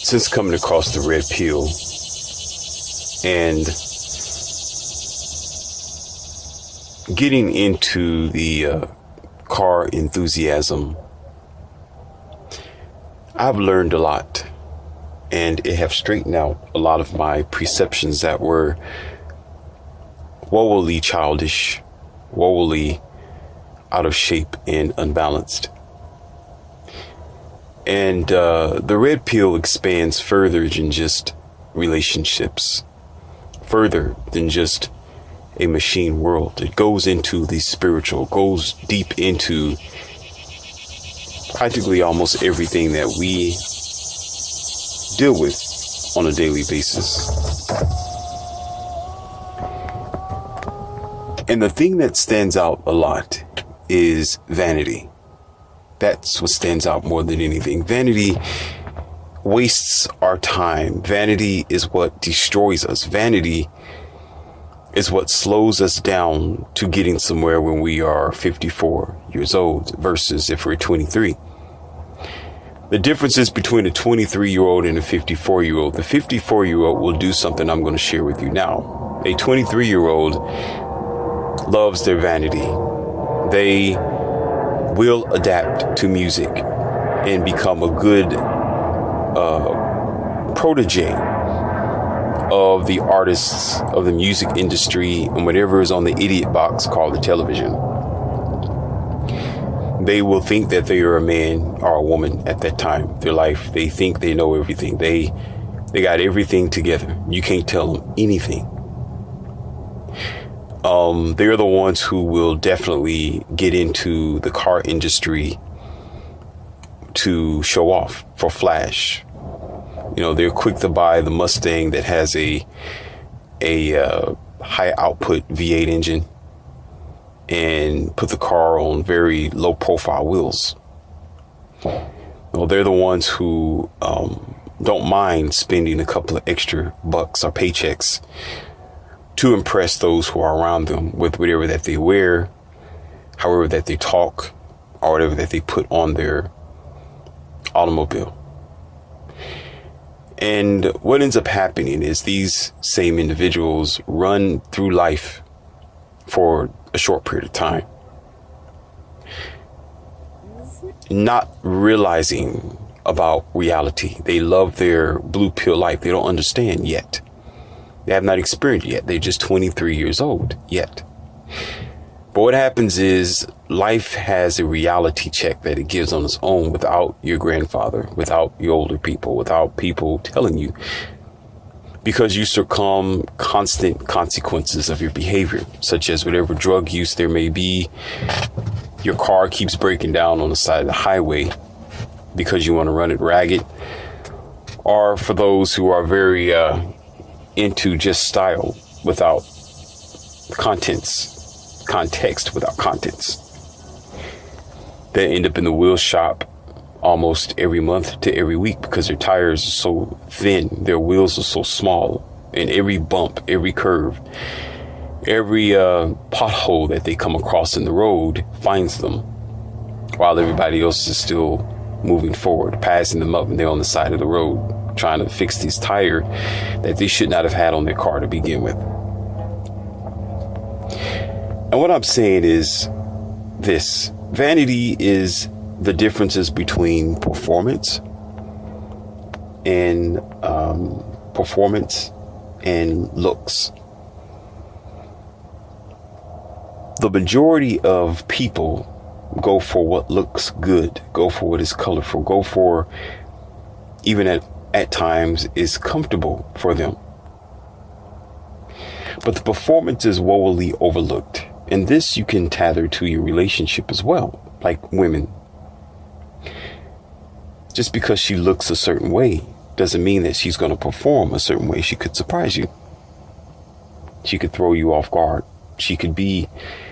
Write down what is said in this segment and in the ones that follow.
since coming across the red pill and getting into the car enthusiasm, I've learned a lot, and it have straightened out a lot of my perceptions that were woefully childish, woefully out of shape and unbalanced. And the red pill expands further than just relationships, further than just a machine world. It goes into the spiritual, goes deep into practically almost everything that we deal with on a daily basis. And the thing that stands out a lot is vanity. That's what stands out more than anything. Vanity wastes our time. Vanity is what destroys us. Vanity is what slows us down to getting somewhere when we are 54 years old versus if we're 23. The differences between a 23-year-old and a 54-year-old. The 54-year-old will do something I'm going to share with you now. A 23-year-old loves their vanity. They will adapt to music and become a good protege of the artists of the music industry and whatever is on the idiot box called the television. They will think that they are a man or a woman at that time of their life. They think they know everything. They got everything together. You can't tell them anything. They're the ones who will definitely get into the car industry to show off, for flash. You know, they're quick to buy the Mustang that has a high output V8 engine and put the car on very low profile wheels. Well, they're the ones who don't mind spending a couple of extra bucks or paychecks to impress those who are around them with whatever that they wear, however that they talk, or whatever that they put on their automobile. And what ends up happening is these same individuals run through life for a short period of time, not realizing about reality. They love their blue pill life. They don't understand yet. They have not experienced yet. They're just 23 years old yet. But what happens is life has a reality check that it gives on its own without your grandfather, without your older people, without people telling you, because you succumb constant consequences of your behavior, such as whatever drug use there may be. Your car keeps breaking down on the side of the highway because you want to run it ragged. Or for those who are very into just style without context without contents, they end up in the wheel shop almost every month to every week because their tires are so thin, their wheels are so small, and every bump, every curve, every pothole that they come across in the road finds them while everybody else is still moving forward, passing them up, and they're on the side of the road trying to fix this tire that they should not have had on their car to begin with. And what I'm saying is this: vanity is the differences between performance and looks. The majority of people go for what looks good, go for what is colorful, go for even at times is comfortable for them. But the performance is woefully overlooked. And this you can tether to your relationship as well, like women. Just because she looks a certain way doesn't mean that she's going to perform a certain way. She could surprise you. She could throw you off guard. She could be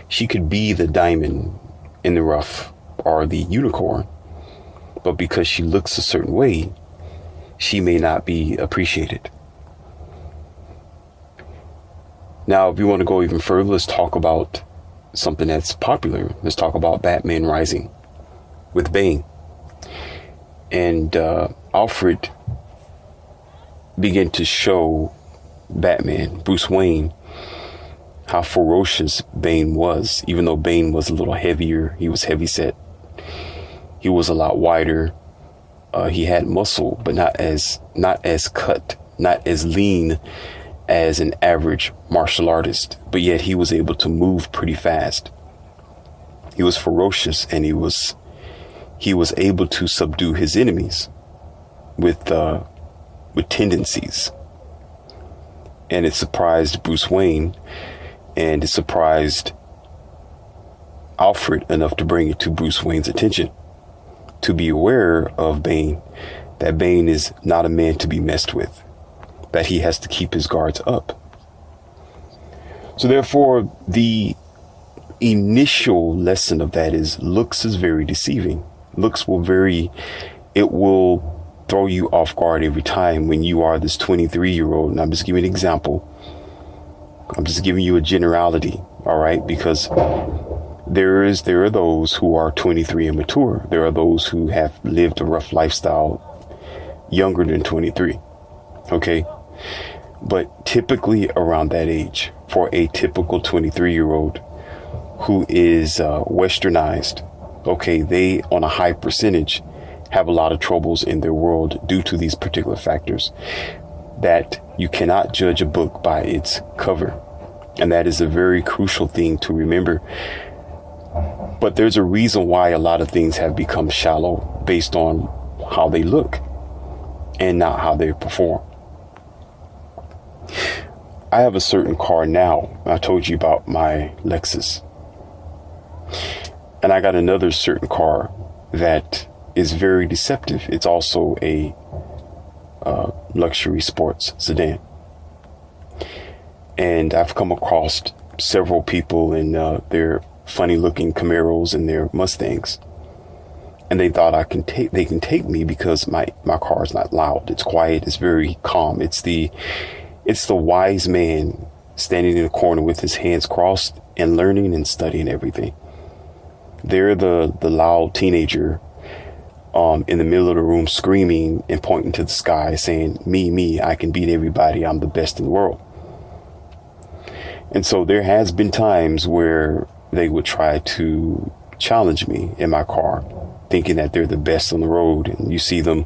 the diamond in the rough or the unicorn. But because she looks a certain way, she may not be appreciated. Now, if you want to go even further, let's talk about something that's popular. Let's talk about Batman Rising with Bane. And Alfred began to show Batman, Bruce Wayne, how ferocious Bane was. Even though Bane was a little heavier, he was heavy set. He was a lot wider. He had muscle, but not as cut, not as lean as an average martial artist. But yet he was able to move pretty fast. He was ferocious, and he was able to subdue his enemies with tendencies. And it surprised Bruce Wayne, and it surprised Alfred enough to bring it to Bruce Wayne's attention, to be aware of Bane, that Bane is not a man to be messed with, that he has to keep his guards up. So therefore, the initial lesson of that is looks is very deceiving. Looks it will throw you off guard every time when you are this 23-year-old. And I'm just giving an example. I'm just giving you a generality. All right. Because there are those who are 23 and mature. There are those who have lived a rough lifestyle younger than 23. Okay. But typically around that age, for a typical 23-year-old who is westernized, okay, they on a high percentage have a lot of troubles in their world due to these particular factors, that you cannot judge a book by its cover. And that is a very crucial thing to remember. But there's a reason why a lot of things have become shallow based on how they look and not how they perform. I have a certain car now. I told you about my Lexus. And I got another certain car that is very deceptive. It's also a luxury sports sedan. And I've come across several people in their funny looking Camaros and their Mustangs. And they thought they can take me because my car is not loud. It's quiet. It's very calm. It's the wise man standing in a corner with his hands crossed and learning and studying everything. They're the loud teenager in the middle of the room screaming and pointing to the sky saying, me, I can beat everybody. I'm the best in the world. And so there has been times where they would try to challenge me in my car, thinking that they're the best on the road. And you see them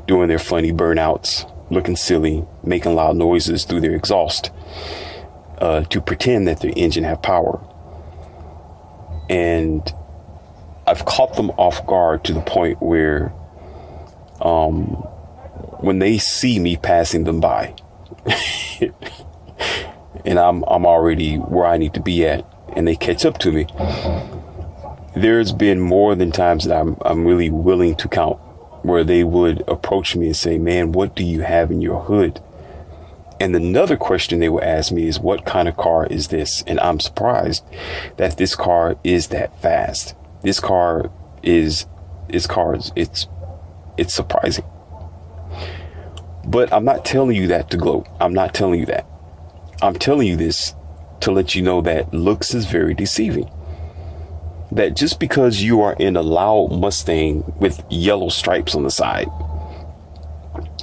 doing their funny burnouts, looking silly, making loud noises through their exhaust to pretend that their engine have power. And I've caught them off guard to the point where when they see me passing them by and I'm already where I need to be at, and they catch up to me, there's been more than times that I'm really willing to count where they would approach me and say, man, what do you have in your hood? And another question they would ask me is, what kind of car is this? And I'm surprised that this car is that fast. This car it's surprising. But I'm not telling you that to gloat. I'm not telling you that. I'm telling you this to let you know that looks is very deceiving. That just because you are in a loud Mustang with yellow stripes on the side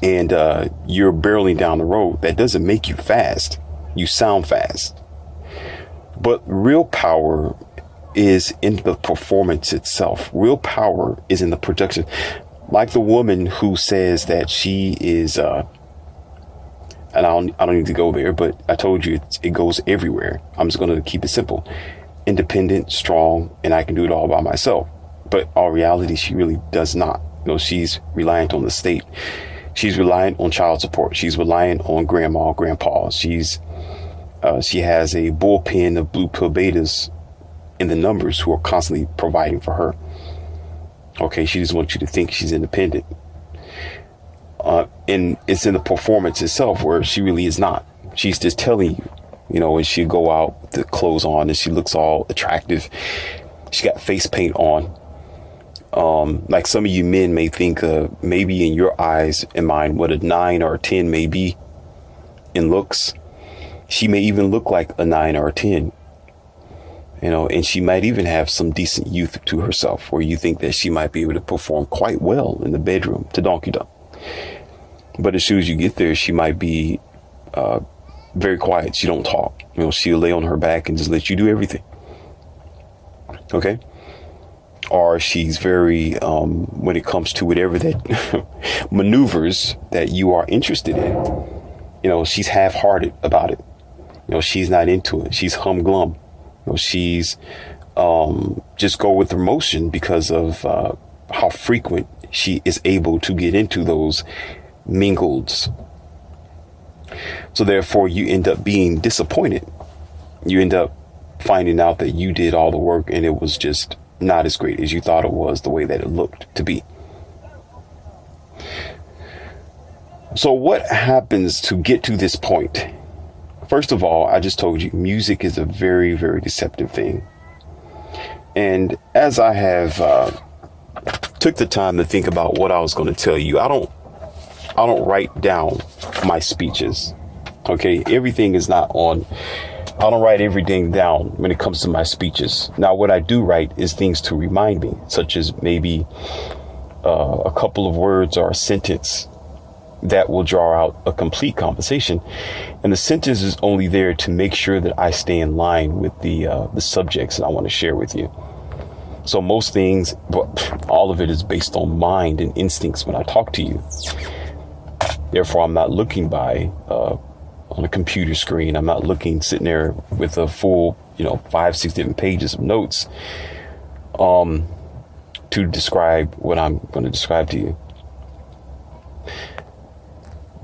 and you're barreling down the road, that doesn't make you fast. You sound fast. But real power is in the performance itself. Real power is in the production. Like the woman who says that she is, and I don't need to go there, but I told you it goes everywhere. I'm just going to keep it simple. Independent, strong, and I can do it all by myself. But in reality, she really does not. You know, she's reliant on the state. She's reliant on child support. She's reliant on grandma, grandpa. She has a bullpen of blue pill betas in the numbers who are constantly providing for her. Okay, she just wants you to think she's independent. And it's in the performance itself where she really is not. She's just telling you, you know, when she go out with the clothes on and she looks all attractive. She got face paint on. Like some of you men may think maybe in your eyes and mine what a 9 or a 10 may be in looks. She may even look like a 9 or a 10. You know, and she might even have some decent youth to herself where you think that she might be able to perform quite well in the bedroom to donkey dunk. But as soon as you get there, she might be very quiet. She don't talk. She'll lay on her back and just let you do everything. Okay. Or she's very, when it comes to whatever that maneuvers that you are interested in, she's half-hearted about it. She's not into it. She's humglum. She's just go with the motion because of how frequent she is able to get into those mingles. So therefore, you end up being disappointed. You end up finding out that you did all the work and it was just not as great as you thought it was, the way that it looked to be. So what happens to get to this point? First of all, I just told you music is a very, very deceptive thing. And as I have took the time to think about what I was going to tell you, I don't write down my speeches. Okay, everything is not on. I don't write everything down when it comes to my speeches. Now, what I do write is things to remind me, such as maybe a couple of words or a sentence that will draw out a complete conversation. And the sentence is only there to make sure that I stay in line with the subjects that I want to share with you. So most things, but all of it is based on mind and instincts when I talk to you. Therefore, I'm not looking on a computer screen. I'm not sitting there with a full, 5-6 different pages of notes to describe what I'm going to describe to you.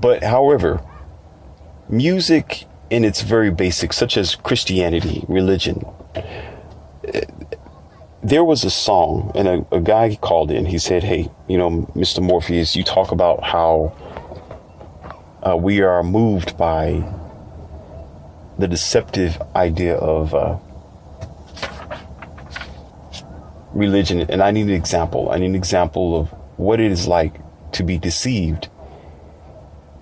But however, music in its very basics, such as Christianity, religion, there was a song and a guy called in. He said, hey, Mr. Morpheus, you talk about how we are moved by the deceptive idea of religion. And I need an example. I need an example of what it is like to be deceived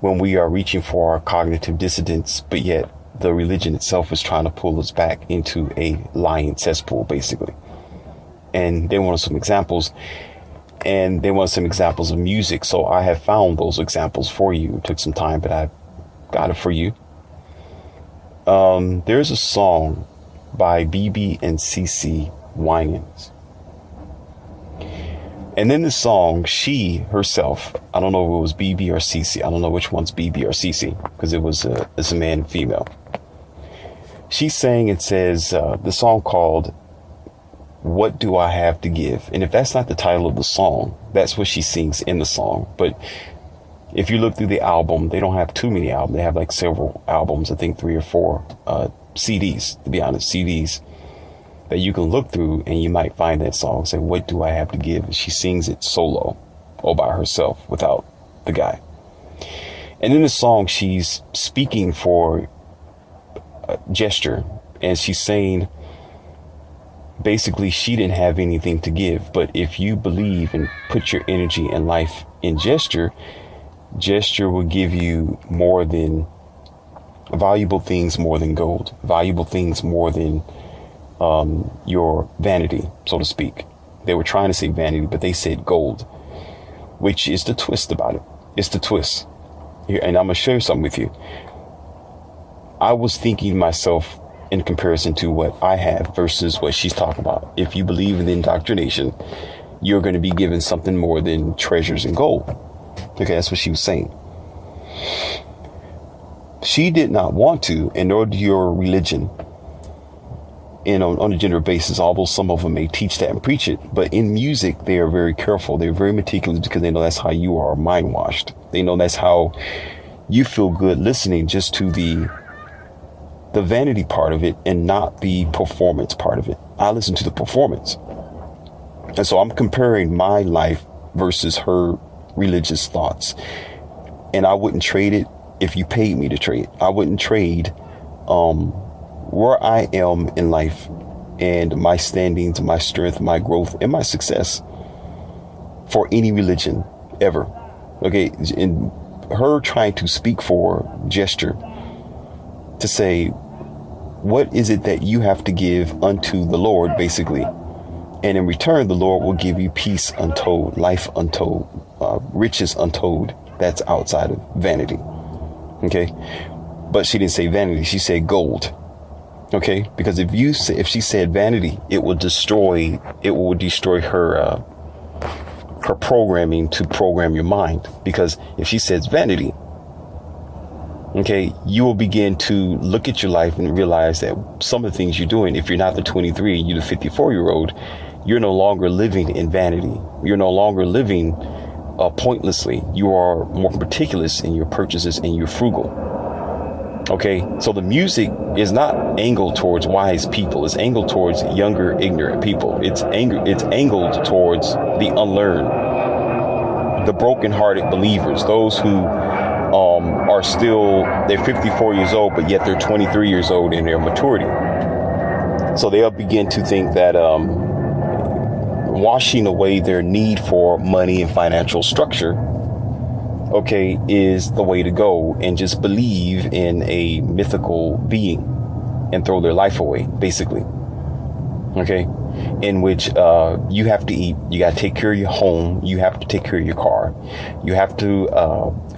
when we are reaching for our cognitive dissidence, but yet the religion itself is trying to pull us back into a lying cesspool, basically. And they wanted some examples. And they want some examples of music. So I have found those examples for you. It took some time, but I got it for you. There's a song by BB and CC Winans. And in the song, she herself, I don't know if it was BB or CC. I don't know which one's BB or CC because it's a man and female. She sang, it says, the song called What Do I Have to Give? And if that's not the title of the song, that's what she sings in the song. But if you look through the album, they don't have too many albums. They have like several albums, I think 3 or 4 CDs, to be honest, CDs that you can look through and you might find that song, say, What Do I Have to Give? And she sings it solo or by herself without the guy. And in the song, she's speaking for gesture and she's saying, basically, she didn't have anything to give. But if you believe and put your energy and life in gesture will give you more than valuable things, more than gold, valuable things more than your vanity, so to speak. They were trying to say vanity, but they said gold, which is the twist about it. It's the twist. Here, and I'm going to share something with you. I was thinking to myself, in comparison to what I have versus what she's talking about. If you believe in the indoctrination, you're going to be given something more than treasures and gold. Okay, that's what she was saying. She did not want to, and nor do your religion, on a general basis, although some of them may teach that and preach it. But in music, they are very careful. They're very meticulous because they know that's how you are mind washed. They know that's how you feel good listening just to the vanity part of it and not the performance part of it. I listen to the performance. And so I'm comparing my life versus her religious thoughts. And I wouldn't trade it if you paid me to trade. I wouldn't trade where I am in life and my standings, my strength, my growth, and my success for any religion ever. Okay, in her trying to speak for gesture, to say, what is it that you have to give unto the Lord, basically? And in return, the Lord will give you peace untold, life untold, riches untold. that's outside of vanity. Okay. But she didn't say vanity. She said gold. Okay. Because if she said vanity, it will destroy her, her programming to program your mind. Because if she says vanity, okay, you will begin to look at your life and realize that some of the things you're doing, if you're not the 23, you're the 54-year-old, you're no longer living in vanity. You're no longer living pointlessly. You are more meticulous in your purchases and you're frugal. Okay, so the music is not angled towards wise people. It's angled towards younger, ignorant people. It's angled towards the unlearned, the broken-hearted believers, those who are still, they're 54 years old, but yet they're 23 years old in their maturity. So they'll begin to think that washing away their need for money and financial structure, okay, is the way to go, and just believe in a mythical being and throw their life away, basically. Okay, in which you have to eat, you got to take care of your home, you have to take care of your car, you have to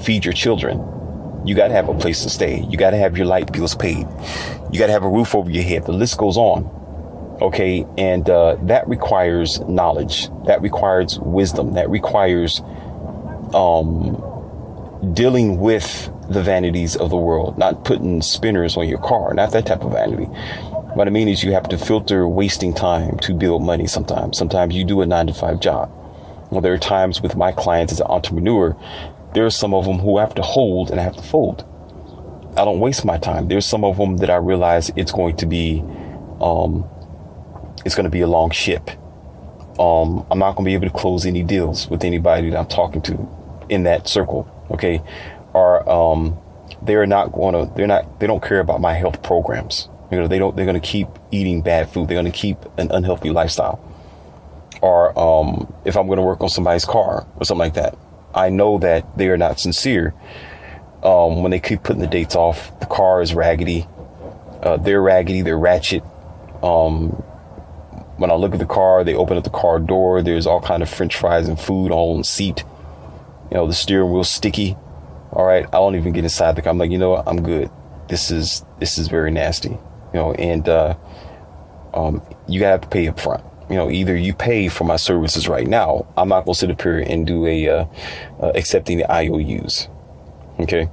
feed your children, you got to have a place to stay, you got to have your light bills paid, you got to have a roof over your head. The list goes on. Okay, and that requires knowledge, that requires wisdom, that requires dealing with the vanities of the world, not putting spinners on your car, not that type of vanity. What I mean is you have to filter wasting time to build money sometimes. Sometimes you do a 9-to-5 job. Well, there are times with my clients as an entrepreneur, there are some of them who I have to hold and I have to fold. I don't waste my time. There's some of them that I realize it's going to be a long ship. I'm not going to be able to close any deals with anybody that I'm talking to in that circle. Okay. Or they don't care about my health programs. You know, they're going to keep eating bad food. They're going to keep an unhealthy lifestyle. Or if I'm going to work on somebody's car or something like that, I know that they are not sincere. When they keep putting the dates off, the car is raggedy. They're raggedy. They're ratchet. When I look at the car, they open up the car door. There's all kind of French fries and food all on the seat. You know, the steering wheel's sticky. All right. I don't even get inside the car. I'm like, you know what? I'm good. This is very nasty. You know, and you gotta have to pay up front. You know, either you pay for my services right now. I'm not gonna sit up here and do accepting the IOUs. Okay.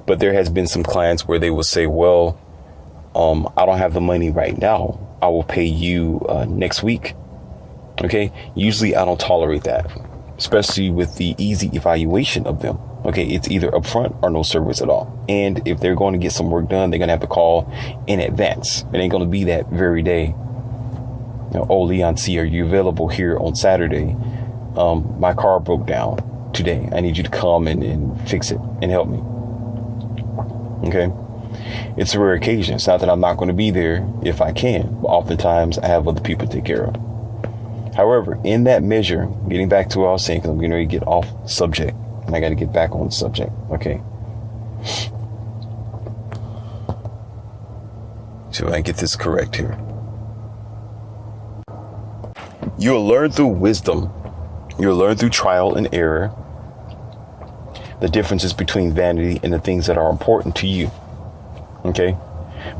But there has been some clients where they will say, well, I don't have the money right now. I will pay you next week. Okay. Usually I don't tolerate that, especially with the easy evaluation of them. Okay, it's either upfront or no service at all. And if they're going to get some work done, they're going to have to call in advance. It ain't going to be that very day. You know, oh, Leon C., are you available here on Saturday? My car broke down today. I need you to come and fix it and help me. Okay. It's a rare occasion. It's not that I'm not going to be there if I can, but oftentimes I have other people to take care of. However, in that measure, getting back to what I was saying, because I'm getting ready to get off subject. And I got to get back on the subject. Okay. So I get this correct here. You'll learn through wisdom. You'll learn through trial and error the differences between vanity and the things that are important to you. Okay.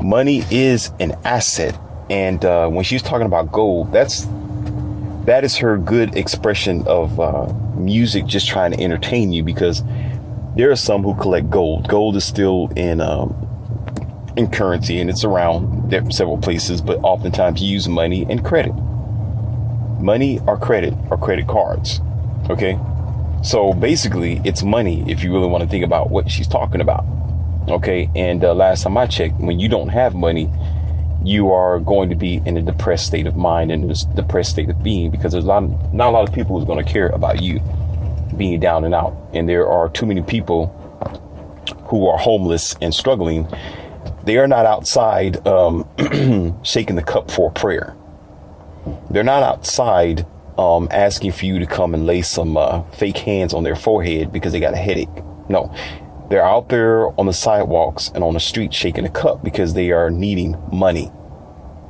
Money is an asset. And when she's talking about gold, that is her good expression of music, just trying to entertain you, because there are some who collect gold. Gold is still in currency, and it's around several places, but oftentimes you use money and credit. Money or credit cards. Okay. So basically it's money if you really want to think about what she's talking about. Okay. And last time I checked, when you don't have money, you are going to be in a depressed state of mind and a depressed state of being, because there's not a lot of people who's going to care about you being down and out. And there are too many people who are homeless and struggling. They are not outside shaking the cup for a prayer. They're not outside asking for you to come and lay some fake hands on their forehead because they got a headache. No. They're out there on the sidewalks and on the street shaking a cup because they are needing money.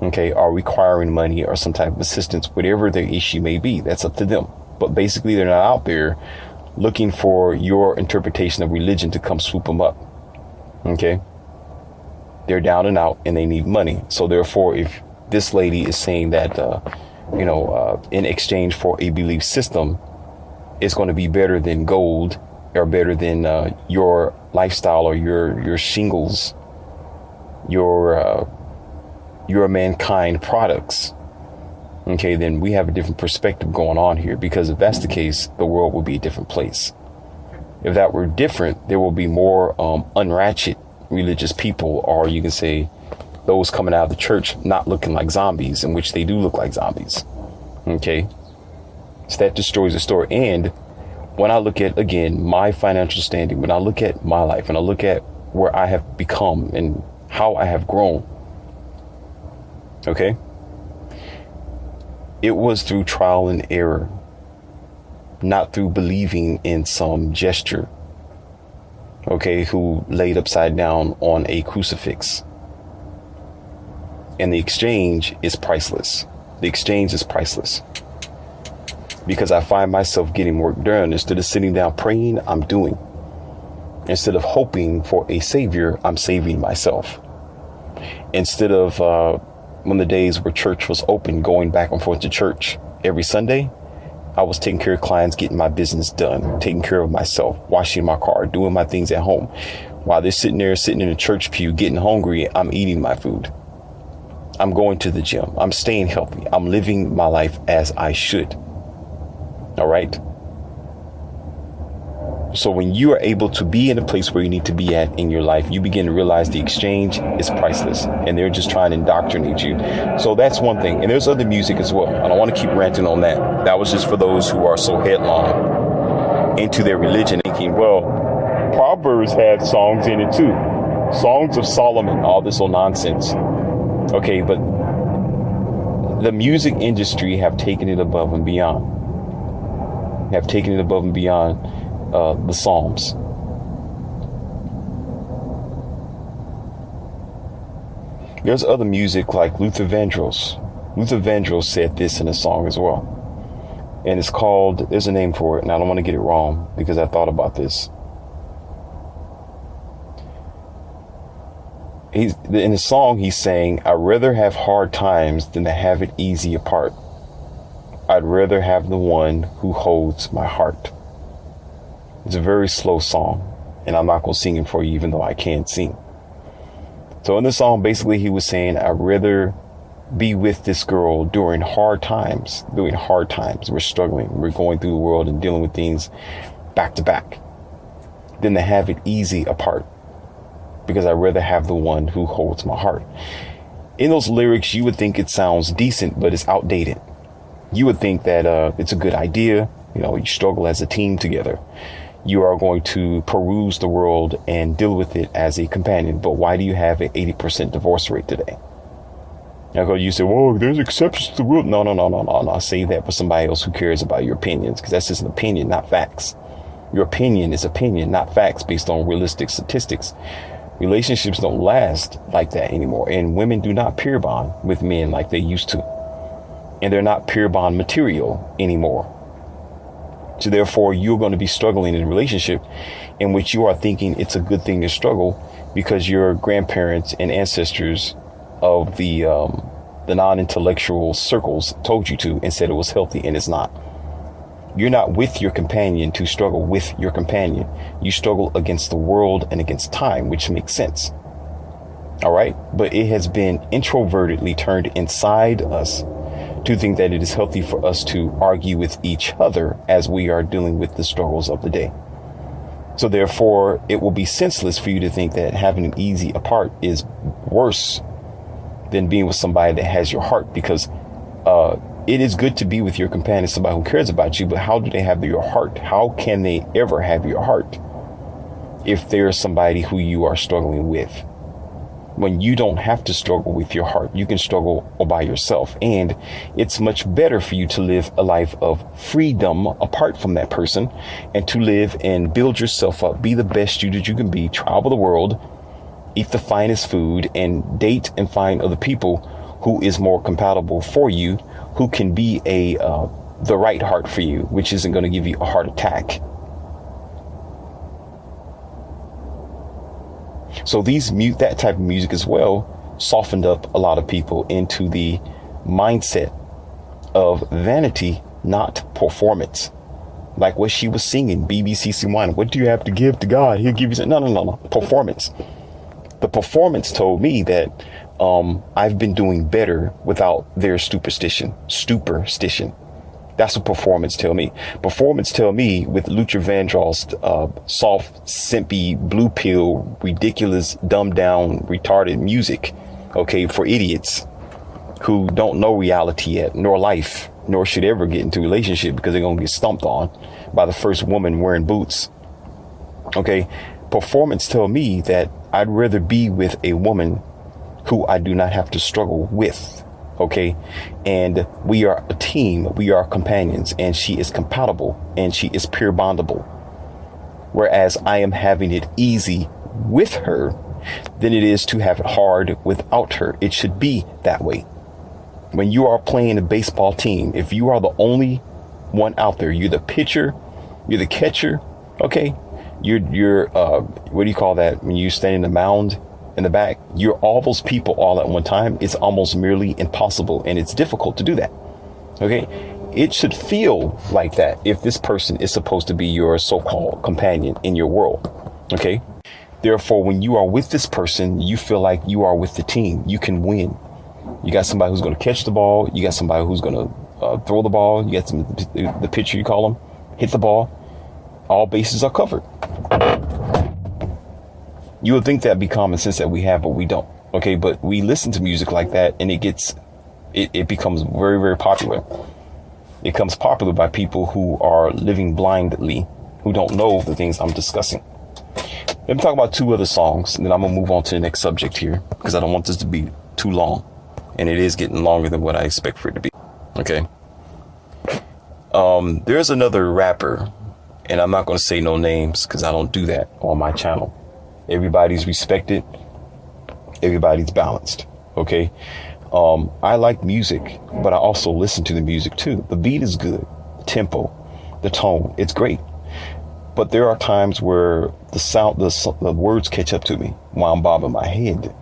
Okay, or requiring money or some type of assistance, whatever their issue may be. That's up to them. But basically, they're not out there looking for your interpretation of religion to come swoop them up. Okay. They're down and out and they need money. So therefore, if this lady is saying that, in exchange for a belief system, it's going to be better than gold or better than your lifestyle or your shingles, your mankind products. Okay, then we have a different perspective going on here, because if that's the case, the world will be a different place. If that were different, there will be more unratchet religious people, or you can say those coming out of the church not looking like zombies, in which they do look like zombies. Okay, so that destroys the story. And when I look at, again, my financial standing, when I look at my life, and I look at where I have become and how I have grown, okay, it was through trial and error, not through believing in some gesture, okay, who laid upside down on a crucifix. And the exchange is priceless. The exchange is priceless. Because I find myself getting work done. Instead of sitting down praying, I'm doing. Instead of hoping for a savior, I'm saving myself. Instead of when the days where church was open, going back and forth to church every Sunday, I was taking care of clients, getting my business done, taking care of myself, washing my car, doing my things at home. While they're sitting in the church pew, getting hungry, I'm eating my food. I'm going to the gym. I'm staying healthy. I'm living my life as I should. All right. So when you are able to be in a place where you need to be at in your life, you begin to realize the exchange is priceless, and they're just trying to indoctrinate you. So that's one thing. And there's other music as well. I don't want to keep ranting on that. That was just for those who are so headlong into their religion, thinking, well, Proverbs had songs in it too. Songs of Solomon, all this old nonsense. Okay, but the music industry have taken it above and beyond. Have taken it above and beyond the Psalms. There's other music like Luther Vandross. Luther Vandross said this in a song as well. And it's called, there's a name for it, and I don't want to get it wrong because I thought about this. In the song, he's saying, I'd rather have hard times than to have it easy apart. I'd rather have the one who holds my heart. It's a very slow song, and I'm not going to sing it for you, even though I can't sing. So in the song, basically, he was saying, I'd rather be with this girl during hard times. We're struggling. We're going through the world and dealing with things back to back than to have it easy apart. Because I'd rather have the one who holds my heart. In those lyrics, you would think it sounds decent, but it's outdated. You would think that it's a good idea. You struggle as a team together. You are going to peruse the world and deal with it as a companion. But why do you have an 80% divorce rate today? You say, well, there's exceptions to the rule. No. Save that for somebody else who cares about your opinions, because that's just an opinion, not facts. Your opinion is opinion, not facts based on realistic statistics. Relationships don't last like that anymore. And women do not peer bond with men like they used to. And they're not peer bond material anymore. So therefore, you're going to be struggling in a relationship in which you are thinking it's a good thing to struggle because your grandparents and ancestors of the non-intellectual circles told you to and said it was healthy, and it's not. You're not with your companion to struggle with your companion. You struggle against the world and against time, which makes sense. All right. But it has been introvertedly turned inside us to think that it is healthy for us to argue with each other as we are dealing with the struggles of the day. So therefore, it will be senseless for you to think that having it easy apart is worse than being with somebody that has your heart, because it is good to be with your companion, somebody who cares about you, but how do they have your heart? How can they ever have your heart if there's somebody who you are struggling with? When you don't have to struggle with your heart, you can struggle all by yourself. And it's much better for you to live a life of freedom apart from that person, and to live and build yourself up, be the best you that you can be, travel the world, eat the finest food, and date and find other people who is more compatible for you, who can be the right heart for you, which isn't going to give you a heart attack. So that type of music as well softened up a lot of people into the mindset of vanity, not performance. Like what she was singing, BBCC1. What do you have to give to God? He'll give you. No. Performance. The performance told me that I've been doing better without their superstition. That's what performance tell me. Performance tell me with Luther Vandross's soft, simpy, blue pill, ridiculous, dumbed down, retarded music, okay, for idiots who don't know reality yet, nor life, nor should ever get into a relationship because they're going to get stomped on by the first woman wearing boots. Okay, performance tell me that I'd rather be with a woman who I do not have to struggle with. Okay, and we are a team, we are companions, and she is compatible and she is pure bondable. Whereas I am having it easy with her than it is to have it hard without her. It should be that way. When you are playing a baseball team, if you are the only one out there, you're the pitcher, you're the catcher, okay, you're what do you call that when you stand in the mound in the back? You're all those people all at one time. It's almost merely impossible, and it's difficult to do that. Okay, it should feel like that if this person is supposed to be your so-called companion in your world. Okay, therefore, when you are with this person, you feel like you are with the team. You can win. You got somebody who's going to catch the ball. You got somebody who's going to throw the ball. You got the pitcher, you call them, hit the ball. All bases are covered. You would think that'd be common sense that we have, but we don't. Okay, but we listen to music like that, and it becomes very, very popular. It becomes popular by people who are living blindly, who don't know the things I'm discussing. Let me talk about two other songs, and then I'm gonna move on to the next subject here because I don't want this to be too long, and it is getting longer than what I expect for it to be. Okay. There's another rapper, and I'm not gonna say no names because I don't do that on my channel. Everybody's respected. Everybody's balanced. Okay. I like music, but I also listen to the music too. The beat is good. The tempo, the tone, it's great. But there are times where the words catch up to me while I'm bobbing my head.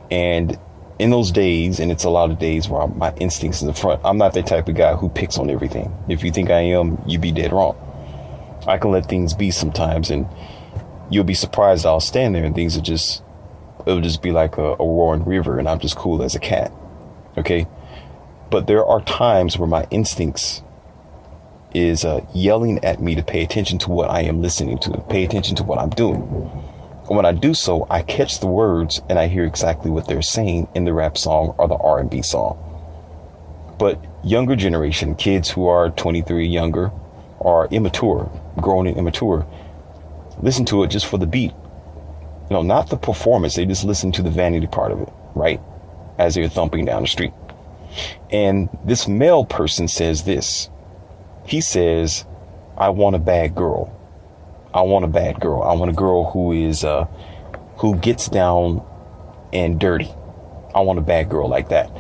And in those days, and it's a lot of days where my instincts in the front, I'm not the type of guy who picks on everything. If you think I am, you'd be dead wrong. I can let things be sometimes, and you'll be surprised I'll stand there and things it'll just be like a roaring river and I'm just cool as a cat. Okay. But there are times where my instincts is yelling at me to pay attention to what I am listening to, pay attention to what I'm doing. And when I do so, I catch the words and I hear exactly what they're saying in the rap song or the R&B song. But younger generation, kids who are 23 younger, are immature, grown and immature, listen to it just for the beat. You know, not the performance. They just listen to the vanity part of it, right? As they're thumping down the street. And this male person says this. He says, I want a bad girl. I want a bad girl. I want a girl who gets down and dirty. I want a bad girl like that.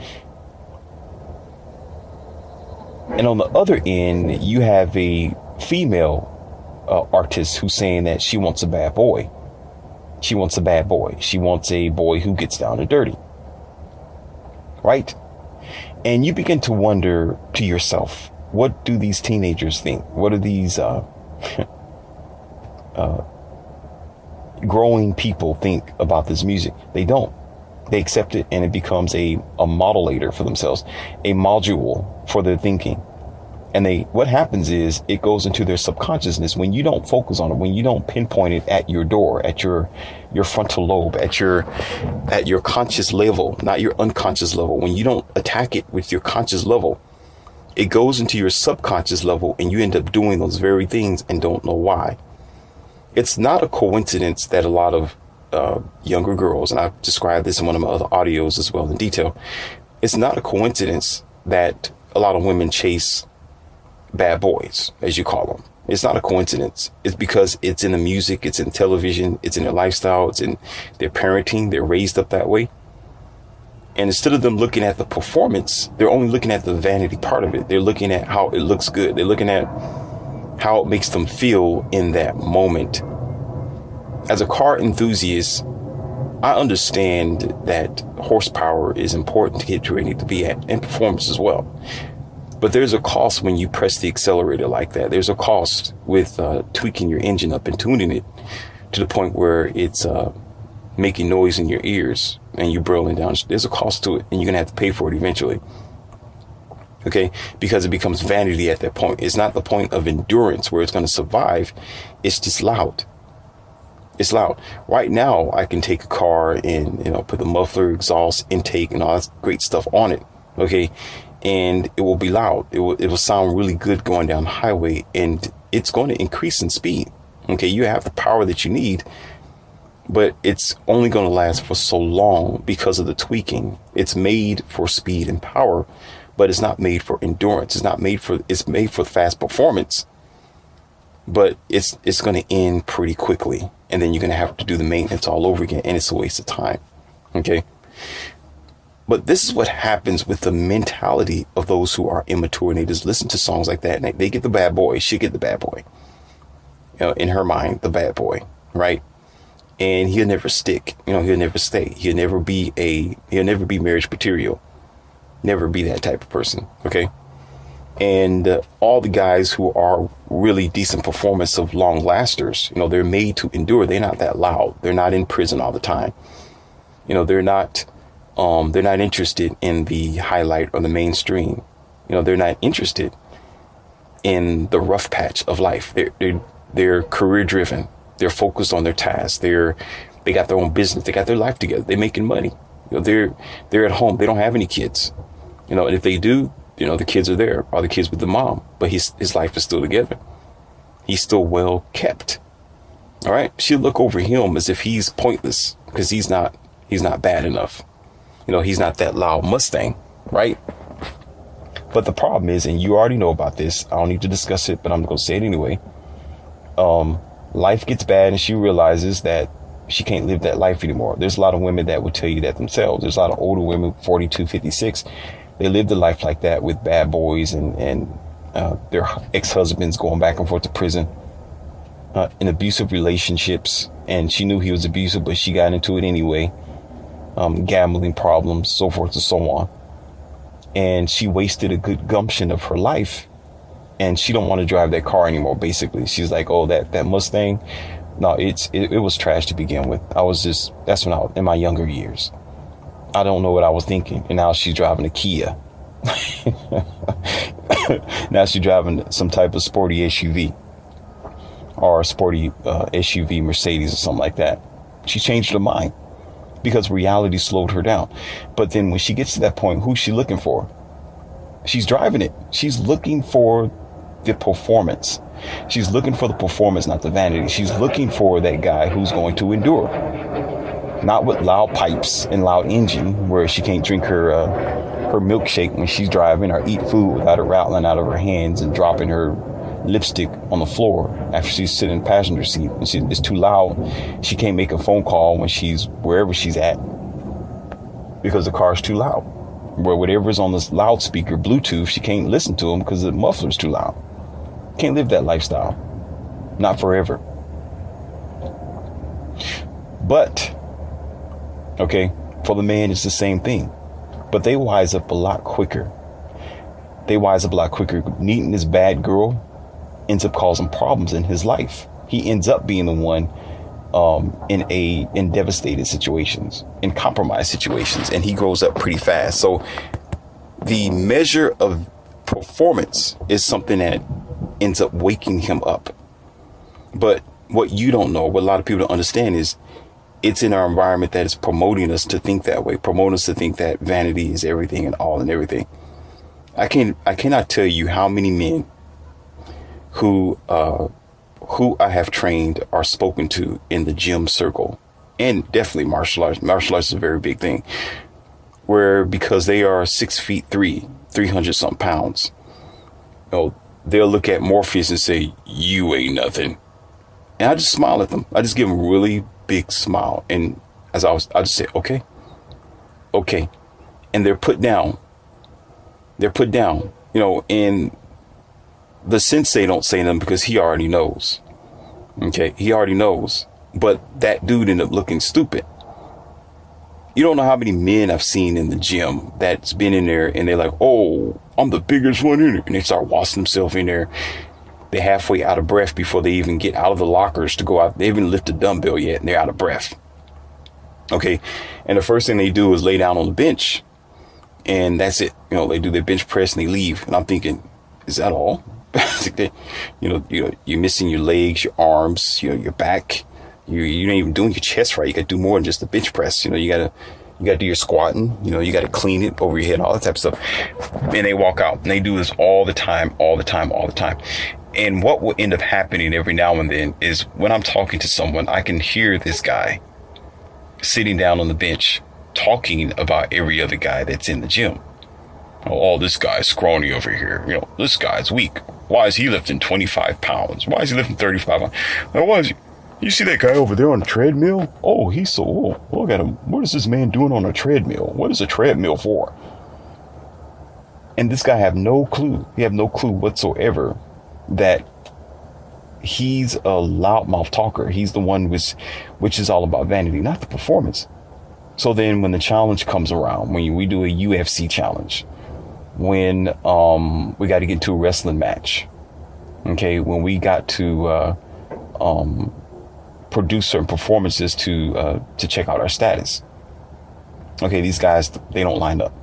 And on the other end, you have a female artist who's saying that she wants a bad boy. She wants a bad boy. She wants a boy who gets down and dirty. Right? And you begin to wonder to yourself, what do these teenagers think? What do these growing people think about this music? They don't. They accept it, and it becomes a modulator for themselves, a module for their thinking. And what happens is it goes into their subconsciousness when you don't focus on it, when you don't pinpoint it at your door, at your frontal lobe, at your conscious level, not your unconscious level. When you don't attack it with your conscious level, it goes into your subconscious level and you end up doing those very things and don't know why. It's not a coincidence that a lot of younger girls, and I've described this in one of my other audios as well in detail, it's not a coincidence that a lot of women chase bad boys, as you call them. It's not a coincidence. It's because it's in the music, it's in television, it's in their lifestyle, it's in their parenting. They're raised up that way. And instead of them looking at the performance, they're only looking at the vanity part of it. They're looking at how it looks good. They're looking at how it makes them feel in that moment. As a car enthusiast, I understand that horsepower is important to get to where you need to be at, and performance as well. But there's a cost when you press the accelerator like that. There's a cost with tweaking your engine up and tuning it to the point where it's making noise in your ears and you burrowing down. There's a cost to it, and you're going to have to pay for it eventually. Okay, because it becomes vanity at that point. It's not the point of endurance where it's going to survive. It's just loud. It's loud. Right now, I can take a car and, put the muffler, exhaust, intake, and all that great stuff on it. Okay, and it will be loud. It will sound really good going down the highway, and it's going to increase in speed. Okay, you have the power that you need, but it's only going to last for so long because of the tweaking. It's made for speed and power, but it's not made for endurance. It's made for fast performance, but it's going to end pretty quickly. And then you're going to have to do the maintenance all over again. And it's a waste of time. Okay. But this is what happens with the mentality of those who are immature, and they just listen to songs like that. And they get the bad boy. She get the bad boy. In her mind, the bad boy. Right. And he'll never stick. He'll never stay. He'll never be marriage material. Never be that type of person. Okay. And all the guys who are really decent performance of long lasters, they're made to endure. They're not that loud. They're not in prison all the time. They're not interested in the highlight or the mainstream. They're not interested in the rough patch of life. They're career driven. They're focused on their tasks. They got their own business. They got their life together. They're making money. They're at home. They don't have any kids. And if they do, the kids are there, or the kids with the mom, but his life is still together. He's still well kept. All right. She'll look over him as if he's pointless because he's not bad enough. He's not that loud Mustang. Right. But the problem is, and you already know about this, I don't need to discuss it, but I'm going to say it anyway. Life gets bad and she realizes that she can't live that life anymore. There's a lot of women that would tell you that themselves. There's a lot of older women, 42, 56. They lived a life like that with bad boys and their ex-husbands going back and forth to prison, in abusive relationships. And she knew he was abusive, but she got into it anyway. Gambling problems, so forth and so on. And she wasted a good gumption of her life. And she don't want to drive that car anymore, basically. She's like, oh, that Mustang. No, it was trash to begin with. That's when I was in my younger years. I don't know what I was thinking. And now she's driving a Kia. Now she's driving some type of sporty SUV or a sporty SUV Mercedes or something like that. She changed her mind because reality slowed her down. But then when she gets to that point, who's she looking for? She's driving it. She's looking for the performance. She's looking for the performance, not the vanity. She's looking for that guy who's going to endure. Not with loud pipes and loud engine where she can't drink her milkshake when she's driving or eat food without it rattling out of her hands and dropping her lipstick on the floor after she's sitting in the passenger seat. And it's too loud. She can't make a phone call when she's wherever she's at because the car's too loud. Where whatever's on this loudspeaker, Bluetooth, she can't listen to them because the muffler's too loud. Can't live that lifestyle. Not forever. But okay, for the man, it's the same thing. But they wise up a lot quicker. Meeting this bad girl ends up causing problems in his life. He ends up being the one in devastated situations, in compromised situations, and he grows up pretty fast. So the measure of performance is something that ends up waking him up. But what you don't know, what a lot of people don't understand is it's in our environment that is promoting us to think that way, promoting us to think that vanity is everything and all and everything. I cannot tell you how many men who I have trained or spoken to in the gym circle, and definitely martial arts. Martial arts is a very big thing, where because they are 6'3", 300 something pounds, they'll look at Morpheus and say, "You ain't nothing," and I just smile at them. I just give them a really big smile, and I just say, "Okay," and they're put down. And the sensei don't say nothing because he already knows. Okay, he already knows. But that dude ended up looking stupid. You don't know how many men I've seen in the gym that's been in there and they're like, oh, I'm the biggest one in there. And they start washing themselves in there. They're halfway out of breath before they even get out of the lockers to go out. They haven't lifted a dumbbell yet and they're out of breath. Okay. And the first thing they do is lay down on the bench and that's it. You know, they do their bench press and they leave. And I'm thinking, is that all? You're missing your legs, your arms, your back. You're not even doing your chest right. You got to do more than just the bench press. You got to do your squatting. You got to clean it over your head, all that type of stuff. And they walk out and they do this all the time. And what will end up happening every now and then is when I'm talking to someone, I can hear this guy sitting down on the bench talking about every other guy that's in the gym. Oh, this guy's scrawny over here. This guy's weak. Why is he lifting 25 pounds? Why is he lifting 35 pounds? Why is he? You see that guy over there on the treadmill? Oh, he's so, look at him. What is this man doing on a treadmill? What is a treadmill for? And this guy have no clue. He have no clue whatsoever that he's a loudmouth talker. He's the one which is all about vanity, not the performance. So then when the challenge comes around, when we do a UFC challenge, when we got to get into a wrestling match, okay, when we got to produce certain performances to check out our status. Okay, these guys, they don't line up.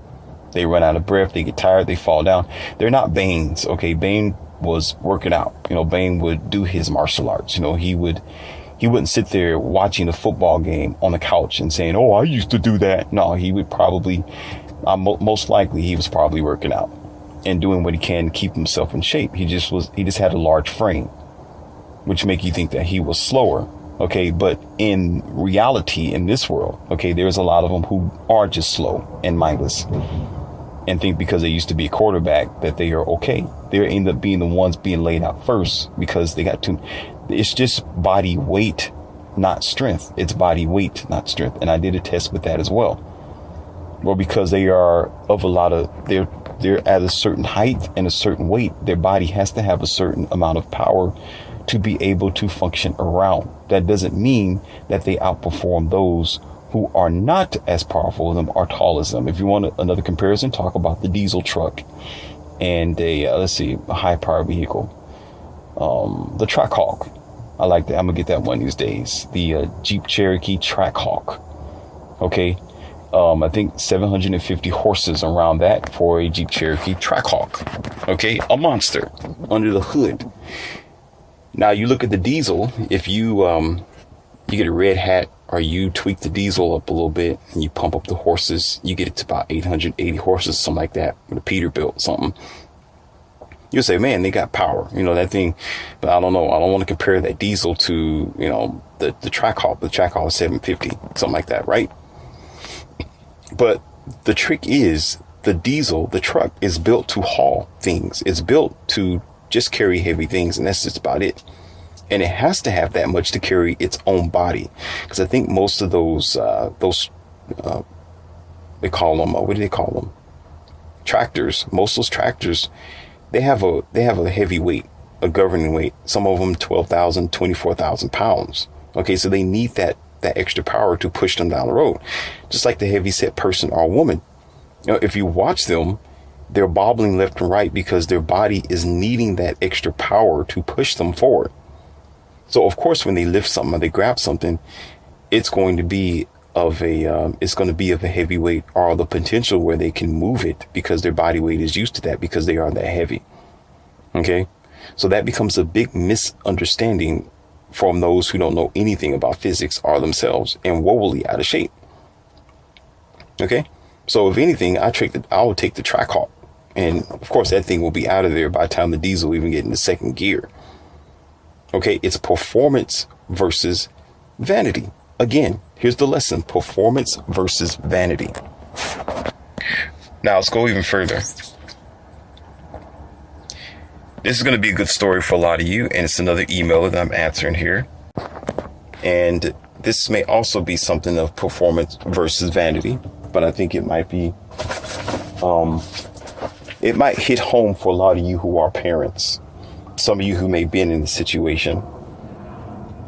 They run out of breath. They get tired. They fall down. They're not Baines. Okay, Bane was working out. Bane would do his martial arts. He wouldn't sit there watching a football game on the couch and saying, "Oh, I used to do that." No, he would probably, most likely, he was probably working out and doing what he can to keep himself in shape. He just had a large frame, which make you think that he was slower. Okay, but in reality, in this world, okay, there's a lot of them who are just slow and mindless and think because they used to be a quarterback that they are okay. They end up being the ones being laid out first because they got too. It's just body weight, not strength. It's body weight, not strength. And I did a test with that as well. Well, because they are of a lot of, they're at a certain height and a certain weight. Their body has to have a certain amount of power to be able to function around. That doesn't mean that they outperform those who are not as powerful as them or tall as them. If you want another comparison, talk about the diesel truck and a high power vehicle. The Trackhawk. I like that. I'm gonna get that one these days. The Jeep Cherokee Trackhawk. Okay. I think 750 horses around that for a Jeep Cherokee Trackhawk. Okay. A monster under the hood. Now you look at the diesel. If you get a red hat or you tweak the diesel up a little bit and you pump up the horses, you get it to about 880 horses, something like that, with a Peterbilt, something. You'll say, man, they got power, that thing. But I don't know. I don't want to compare that diesel to, the Trackhawk. The Trackhawk is 750, something like that, right? But the trick is the diesel, the truck is built to haul things. It's built to just carry heavy things, and that's just about it. And it has to have that much to carry its own body, because I think most of those they call them what do they call them? Tractors. Most of those tractors, they have a heavy weight, a governing weight. Some of them 12,000, 24,000 pounds. Okay, so they need that extra power to push them down the road, just like the heavy set person or woman. If you watch them, they're bobbling left and right because their body is needing that extra power to push them forward. So of course, when they lift something or they grab something, it's going to be of a heavy weight, or the potential where they can move it because their body weight is used to that, because they are that heavy. Okay, so that becomes a big misunderstanding from those who don't know anything about physics or themselves and woefully out of shape. Okay, so if anything, I would take the Trackhawk, and of course that thing will be out of there by the time the diesel even get into second gear. Okay, it's performance versus vanity. Again, here's the lesson: performance versus vanity. Now let's go even further. This is going to be a good story for a lot of you, and it's another email that I'm answering here. And this may also be something of performance versus vanity, but I think it might be, it might hit home for a lot of you who are parents. Some of you who may have been in the situation,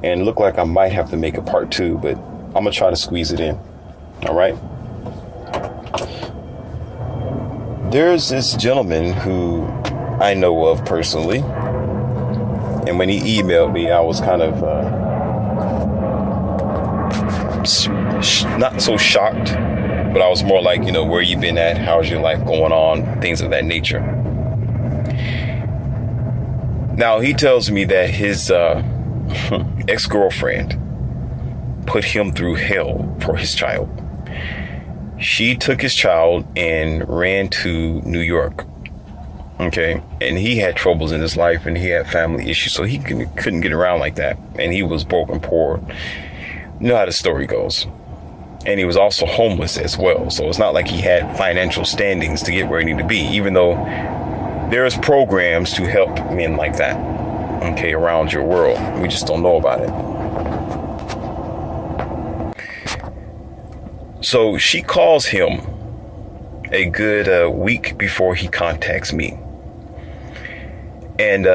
and look like I might have to make a part 2, but I'm going to try to squeeze it in. All right. There's this gentleman who I know of personally. And when he emailed me, I was kind of not so shocked, but I was more like, where you been at? How's your life going on? Things of that nature. Now, he tells me that his ex-girlfriend put him through hell for his child. She took his child and ran to New York. Okay. And he had troubles in his life and he had family issues. So he couldn't get around like that. And he was broke and poor. You know how the story goes. And he was also homeless as well. So it's not like he had financial standings to get where he needed to be, even though there's programs to help men like that. Okay. Around your world. We just don't know about it. So she calls him a good week before he contacts me. And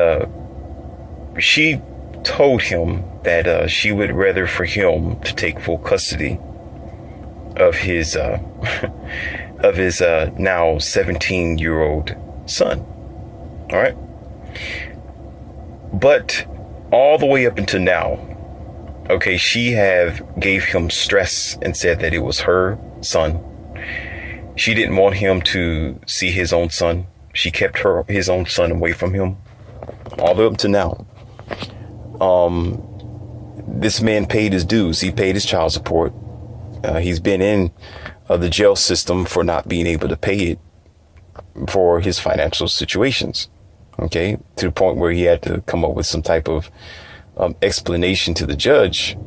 she told him that she would rather for him to take full custody of his now 17-year-old son. All right. But all the way up until now, okay, she gave him stress and said that it was her son. She didn't want him to see his own son. She kept his own son away from him all the way up to now. This man paid his dues. He paid his child support. He's been in the jail system for not being able to pay it for his financial situations. Okay, to the point where he had to come up with some type of explanation to the judge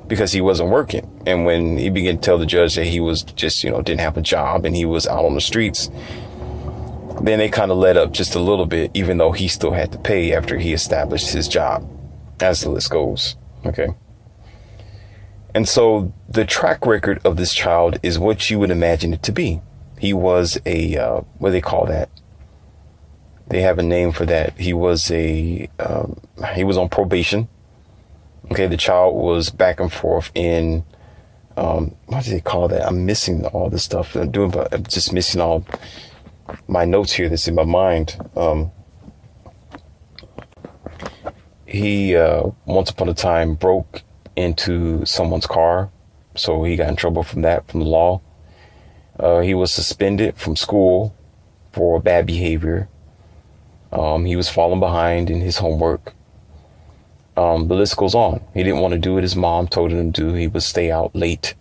because he wasn't working. And when he began to tell the judge that he was just, didn't have a job and he was out on the streets, then they kind of let up just a little bit, even though he still had to pay after he established his job, as the list goes. Okay. And so the track record of this child is what you would imagine it to be. He was what do they call that? They have a name for that. He was he was on probation. Okay, the child was back and forth in, what do they call that? I'm missing all this stuff. I'm just missing all my notes here that's in my mind. He, once upon a time, broke into someone's car. So he got in trouble from the law. He was suspended from school for bad behavior. He was falling behind in his homework. The list goes on. He didn't want to do what his mom told him to do. He would stay out late.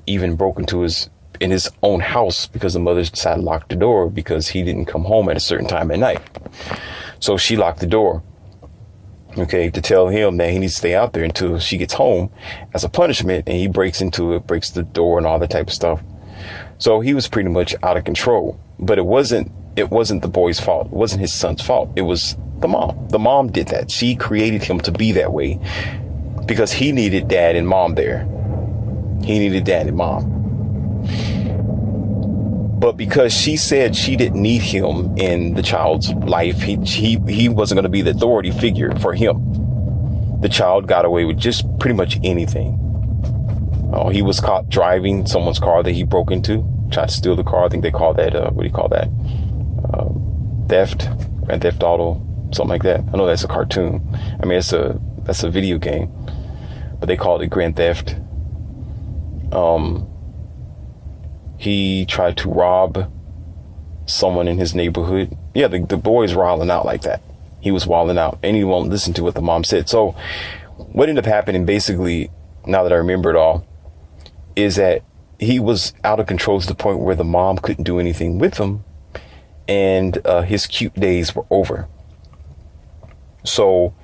Even broke into in his own house because the mother decided to lock the door because he didn't come home at a certain time at night. So she locked the door. Okay, to tell him that he needs to stay out there until she gets home as a punishment, and he breaks the door and all that type of stuff. So he was pretty much out of control. But it wasn't the boy's fault. It wasn't his son's fault. It was the mom. The mom did that. She created him to be that way because he needed dad and mom there. He needed dad and mom. But because she said she didn't need him in the child's life, he wasn't going to be the authority figure for him. The child got away with just pretty much anything. He was caught driving someone's car that he broke into, tried to steal the car. I think they call that, what do you call that? Theft, Grand Theft Auto, something like that. I know that's a cartoon. I mean, that's a video game, but they called it Grand Theft. He tried to rob someone in his neighborhood. Yeah, the boy's wilding out like that. He was wilding out and he won't listen to what the mom said. So what ended up happening, basically, now that I remember it all, is that he was out of control to the point where the mom couldn't do anything with him, and his cute days were over. So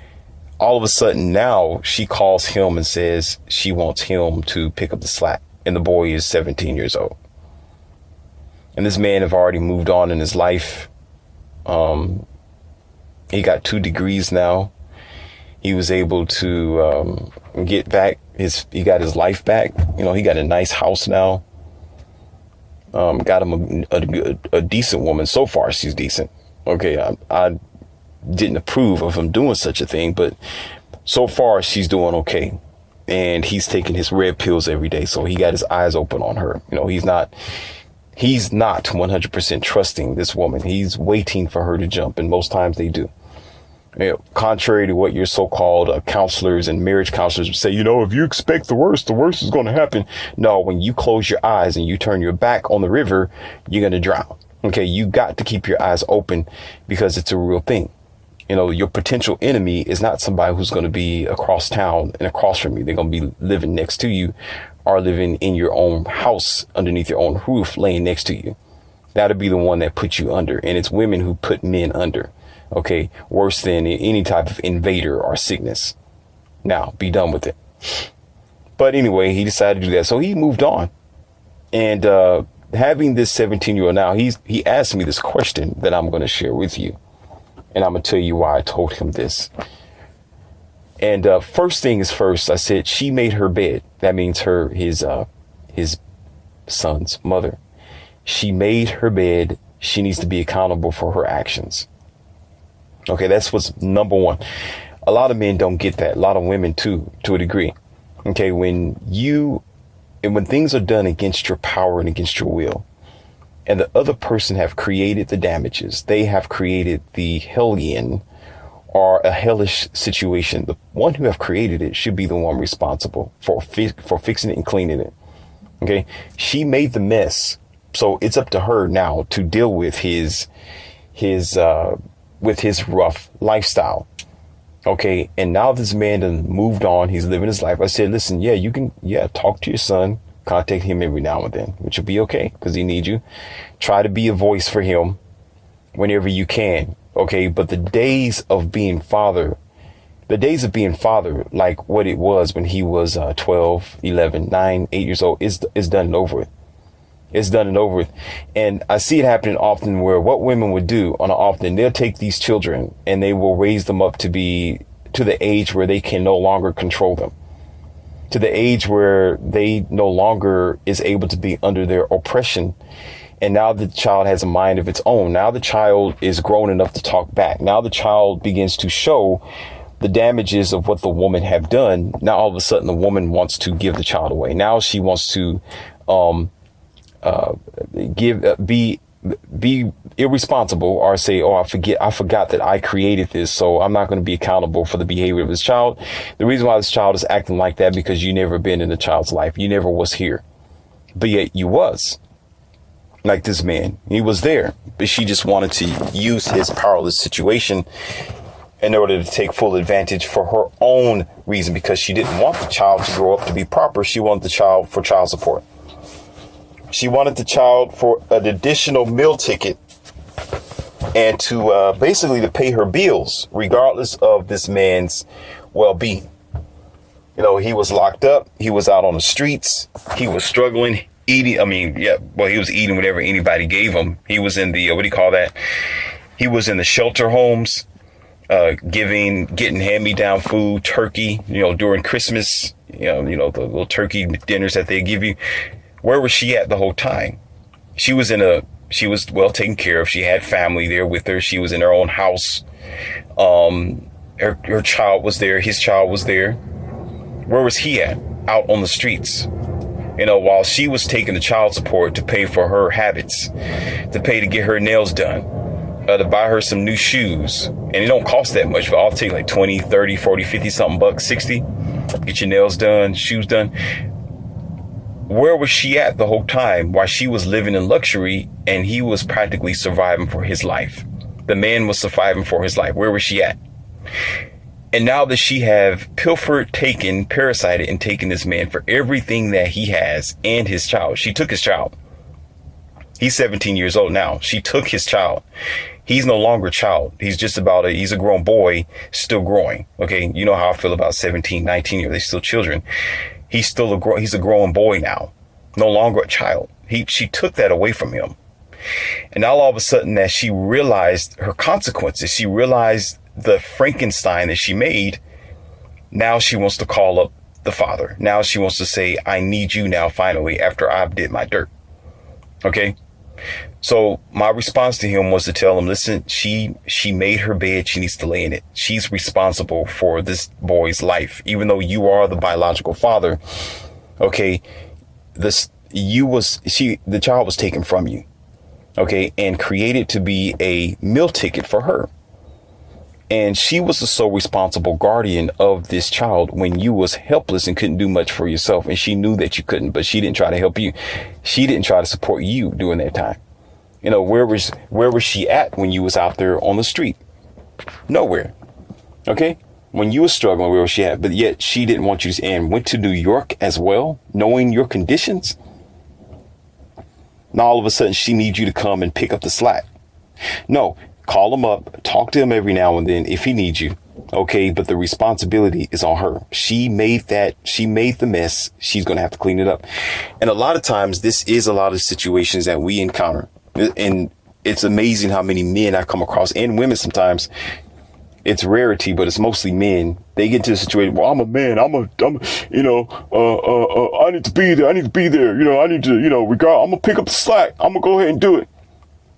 all of a sudden now she calls him and says she wants him to pick up the slack, and the boy is 17 years old. And this man have already moved on in his life. He got 2 degrees now. He was able to get back he got his life back. He got a nice house now. Got him a decent woman. So far, she's decent. Okay, I didn't approve of him doing such a thing, but so far she's doing okay. and he's taking his red pills every day. So he got his eyes open on her. He's not 100% trusting this woman. He's waiting for her to jump. And most times they do. Contrary to what your so-called counselors and marriage counselors would say, if you expect the worst is going to happen. No, when you close your eyes and you turn your back on the river, you're going to drown. Okay, you got to keep your eyes open because it's a real thing. Your potential enemy is not somebody who's going to be across town and across from you. They're going to be living next to you or living in your own house underneath your own roof, laying next to you. That'll be the one that puts you under. And it's women who put men under. Okay, worse than any type of invader or sickness. Now, be done with it. But anyway, he decided to do that. So he moved on. And having this 17-year-old now, he asked me this question that I'm going to share with you. And I'm going to tell you why I told him this. And first thing is first, I said she made her bed. That means his son's mother. She made her bed. She needs to be accountable for her actions. Okay, that's what's number one. A lot of men don't get that. A lot of women too, to a degree. Okay, when things are done against your power and against your will, and the other person have created the damages, they have created the hellion or a hellish situation. The one who have created it should be the one responsible for fixing it and cleaning it. Okay, she made the mess, so it's up to her now to deal with his rough lifestyle. Okay. And now this man done moved on. He's living his life. I said, listen, you can talk to your son, contact him every now and then, which will be okay because he needs you. Try to be a voice for him whenever you can. Okay. But the days of being father, like what it was when he was 12, 11, 9, 8 years old is done and over with. It's done and over with. And I see it happening often where what women would do they'll take these children and they will raise them up to be to the age where they can no longer control them, to the age where they no longer is able to be under their oppression. And now the child has a mind of its own. Now the child is grown enough to talk back. Now the child begins to show the damages of what the woman have done. Now all of a sudden the woman wants to give the child away. Now she wants to be irresponsible or say, I forgot that I created this, so I'm not going to be accountable for the behavior of this child. The reason why this child is acting like that because you never been in the child's life. You never was here, but yet you was. Like this man, he was there, but she just wanted to use his powerless situation in order to take full advantage for her own reason, because she didn't want the child to grow up to be proper. She wanted the child for child support. She wanted the child for an additional meal ticket and to basically to pay her bills, regardless of this man's well-being. He was locked up. He was out on the streets. He was struggling, eating. He was eating whatever anybody gave him. He was in the, He was in the shelter homes, getting hand-me-down food, turkey, during Christmas, the little turkey dinners that they give you. Where was she at the whole time? She was well taken care of. She had family there with her. She was in her own house. Her child was there. His child was there. Where was he at? Out on the streets. While she was taking the child support to pay for her habits, to pay to get her nails done, to buy her some new shoes. And it don't cost that much, but I'll take like 20, 30, 40, 50 something bucks, 60. Get your nails done, shoes done. Where was she at the whole time while she was living in luxury and he was practically surviving for his life? The man was surviving for his life. Where was she at? And now that she have pilfered, taken, parasited, and taken this man for everything that he has and his child. She took his child. He's 17 years old now. She took his child. He's no longer a child. He's a grown boy, still growing. Okay. You know how I feel about 17, 19 years. They're still children. He's a grown boy now, no longer a child. She took that away from him. And now all of a sudden that she realized her consequences, she realized the Frankenstein that she made. Now she wants to call up the father. Now she wants to say, I need you now, finally, after I've did my dirt. Okay. So my response to him was to tell him, listen, she made her bed. She needs to lay in it. She's responsible for this boy's life, even though you are the biological father. Okay. The child was taken from you. Okay. And created to be a meal ticket for her. And she was the sole responsible guardian of this child when you was helpless and couldn't do much for yourself. And she knew that you couldn't, but she didn't try to help you. She didn't try to support you during that time. You know, where was she at when you was out there on the street? Nowhere. Okay. When you were struggling, where was she at? But yet she didn't want you to, and went to New York as well, knowing your conditions. Now all of a sudden she needs you to come and pick up the slack. No. Call him up, talk to him every now and then if he needs you. Okay. But the responsibility is on her. She made the mess. She's going to have to clean it up. And a lot of times this is a lot of situations that we encounter. And it's amazing how many men I come across, and women sometimes. It's rarity, but it's mostly men. They get to the situation, well, I'm a man. I need to be there. I need to be there. I need to, I'm going to pick up the slack. I'm going to go ahead and do it.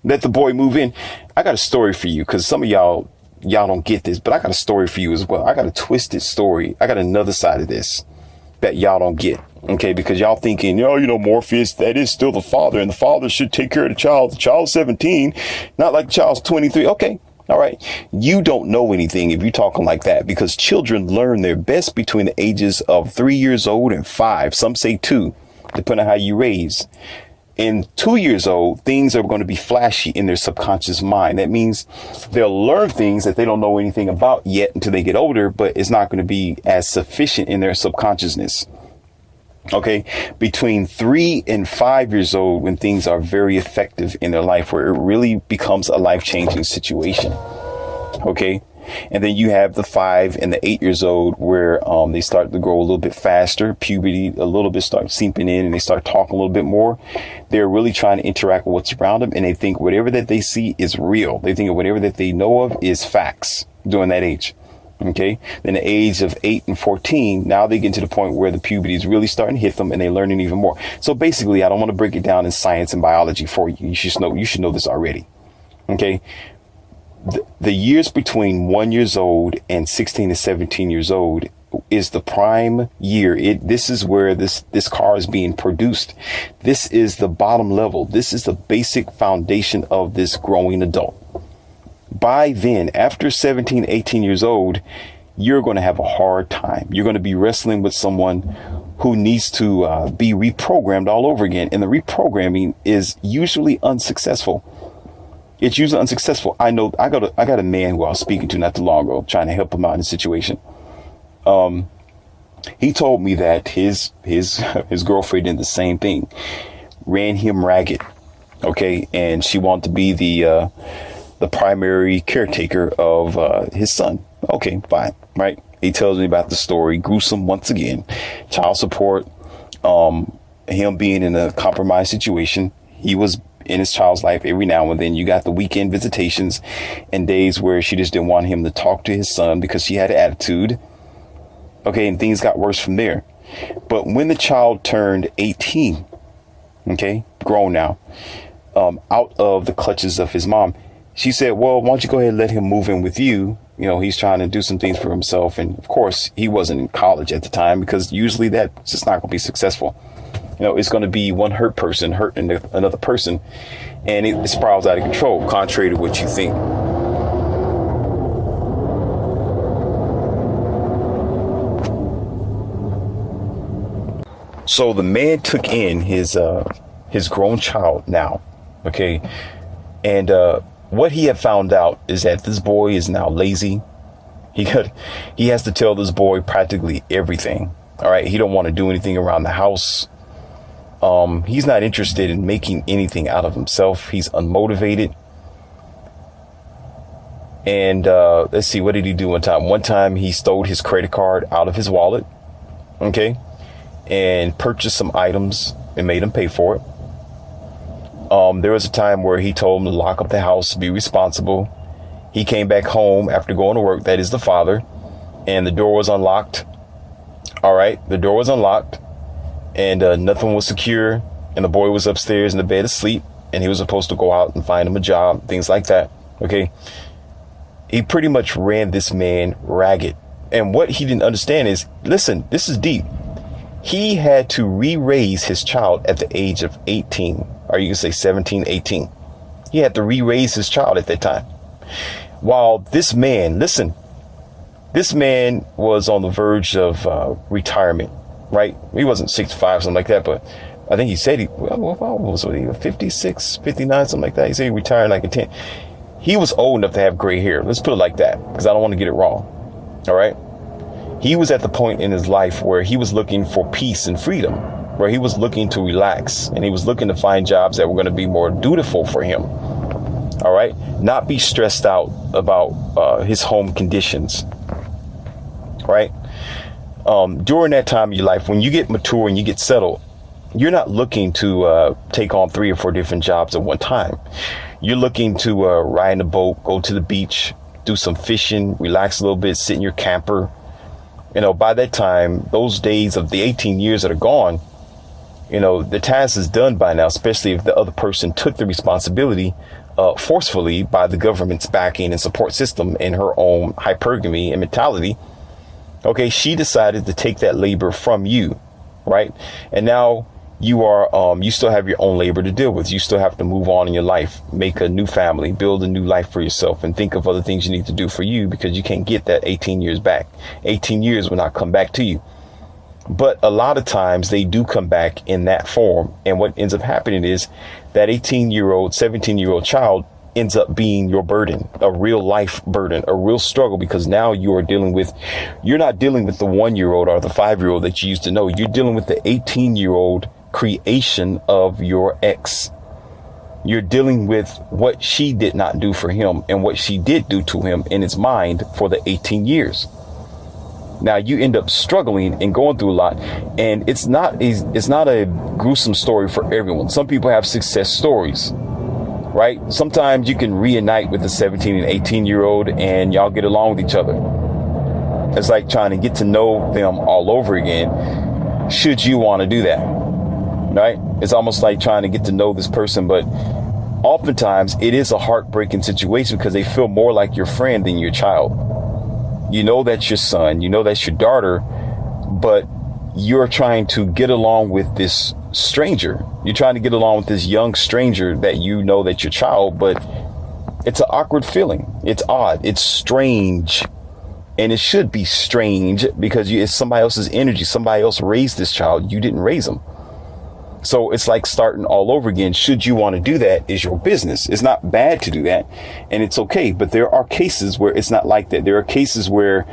Let the boy move in. I got a story for you, because some of y'all don't get this, but I got a story for you as well. I got a twisted story. I got another side of this that y'all don't get. Okay, because y'all thinking, Morpheus, that is still the father, and the father should take care of the child. The child's 17, not like the child's 23. Okay, all right. You don't know anything if you're talking like that, because children learn their best between the ages of 3 years old and 5. Some say 2, depending on how you raise. In 2 years old, things are going to be flashy in their subconscious mind. That means they'll learn things that they don't know anything about yet until they get older, but it's not going to be as sufficient in their subconsciousness. Okay. Between 3 and 5 years old, when things are very effective in their life, where it really becomes a life-changing situation. Okay. And then you have the 5 and the 8 years old, where they start to grow a little bit faster. Puberty a little bit starts seeping in, and they start talking a little bit more. They're really trying to interact with what's around them, and they think whatever that they see is real. They think whatever that they know of is facts during that age. Okay. Then the age of 8 and 14, now they get to the point where the puberty is really starting to hit them, and they're learning even more. So basically, I don't want to break it down in science and biology for you. You should know this already. Okay. The years between 1 year old and 16 to 17 years old is the prime year. This is where this car is being produced. This is the bottom level. This is the basic foundation of this growing adult. By then, after 17, 18 years old, you're going to have a hard time. You're going to be wrestling with someone who needs to be reprogrammed all over again. And the reprogramming is usually unsuccessful. It's usually unsuccessful. I know I got a man who I was speaking to not too long ago, trying to help him out in a situation. He told me that his girlfriend did the same thing, ran him ragged. Okay. And she wanted to be the primary caretaker of his son. Okay, fine. Right. He tells me about the story. Gruesome once again. Child support, him being in a compromised situation. He was in his child's life every now and then. You got the weekend visitations and days where she just didn't want him to talk to his son because she had an attitude. Okay. And things got worse from there. But when the child turned 18, okay, grown now, out of the clutches of his mom, she said, well, why don't you go ahead and let him move in with you? He's trying to do some things for himself. And of course, he wasn't in college at the time, because usually that's just not going to be successful. It's going to be one hurt person hurting another person, and it spirals out of control, contrary to what you think. So the man took in his grown child now. Okay. And what he had found out is that this boy is now lazy. He has to tell this boy practically everything. All right. He don't want to do anything around the house. He's not interested in making anything out of himself. He's unmotivated. And let's see, what did he do one time? One time he stole his credit card out of his wallet. Okay. And purchased some items and made him pay for it. There was a time where he told him to lock up the house, be responsible. He came back home after going to work. That is the father. And the door was unlocked. All right. The door was unlocked, and nothing was secure. And the boy was upstairs in the bed asleep. and he was supposed to go out and find him a job, things like that. Okay. He pretty much ran this man ragged. And what he didn't understand is, listen, this is deep. He had to re-raise his child at the age of 18, or you can say 17, 18. He had to re-raise his child at that time. While this man, listen, this man was on the verge of retirement, right? He wasn't 65, something like that, but I think he said what was he, 56, 59, something like that. He said he retired like at 10. He was old enough to have gray hair. Let's put it like that, because I don't want to get it wrong. All right. He was at the point in his life where he was looking for peace and freedom, where he was looking to relax, and he was looking to find jobs that were going to be more dutiful for him. All right. Not be stressed out about his home conditions. Right. During that time of your life, when you get mature and you get settled, you're not looking to take on 3 or 4 different jobs at one time. You're looking to ride in a boat, go to the beach, do some fishing, relax a little bit, sit in your camper. You know, by that time, those days of the 18 years that are gone, you know, the task is done by now, especially if the other person took the responsibility forcefully by the government's backing and support system in her own hypergamy and mentality. Okay, she decided to take that labor from you, right? And now you are, you still have your own labor to deal with. You still have to move on in your life, make a new family, build a new life for yourself, and think of other things you need to do for you, because you can't get that 18 years back. 18 years will not come back to you. But a lot of times they do come back in that form. And what ends up happening is that 18-year-old, 17-year-old child ends up being your burden, a real life burden, a real struggle, because now you're not dealing with the 1-year-old or the 5-year-old that you used to know. You're dealing with the 18-year-old creation of your ex. You're dealing with what she did not do for him and what she did do to him in his mind for the 18 years. Now you end up struggling and going through a lot, and it's not a gruesome story for everyone. Some people have success stories, right? Sometimes you can reunite with the 17 and 18-year-old and y'all get along with each other. It's like trying to get to know them all over again, should you want to do that, right? It's almost like trying to get to know this person, but oftentimes it is a heartbreaking situation because they feel more like your friend than your child. You know that's your son, you know that's your daughter, but you're trying to get along with this stranger. You're trying to get along with this young stranger that you know that's your child, but it's an awkward feeling. It's odd. It's strange. And it should be strange because it's somebody else's energy. Somebody else raised this child. You didn't raise them. So it's like starting all over again. Should you want to do that is your business. It's not bad to do that, and it's okay. But there are cases where it's not like that. There are cases where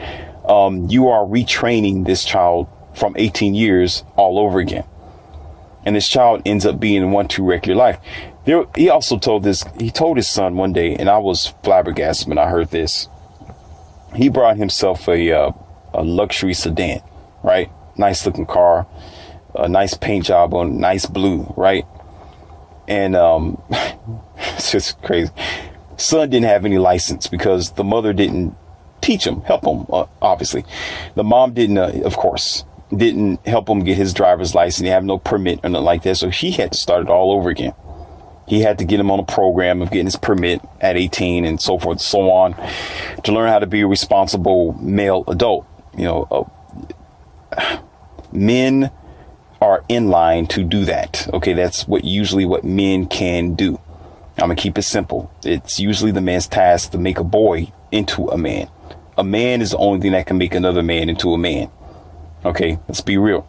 you are retraining this child from 18 years all over again. And this child ends up being the one to wreck your life. He also told his son one day, and I was flabbergasted when I heard this. He brought himself a luxury sedan, right? Nice looking car. A nice paint job on, nice blue, right? And it's just crazy. Son didn't have any license because the mother didn't teach him, help him, obviously. The mom didn't, of course, didn't help him get his driver's license. He had no permit or nothing like that. So he had to start it all over again. He had to get him on a program of getting his permit at 18 and so forth and so on to learn how to be a responsible male adult. You know, men are in line to do that. Okay, that's usually what men can do. I'm gonna keep it simple. It's usually the man's task to make a boy into a man. A man is the only thing that can make another man into a man. Okay, let's be real.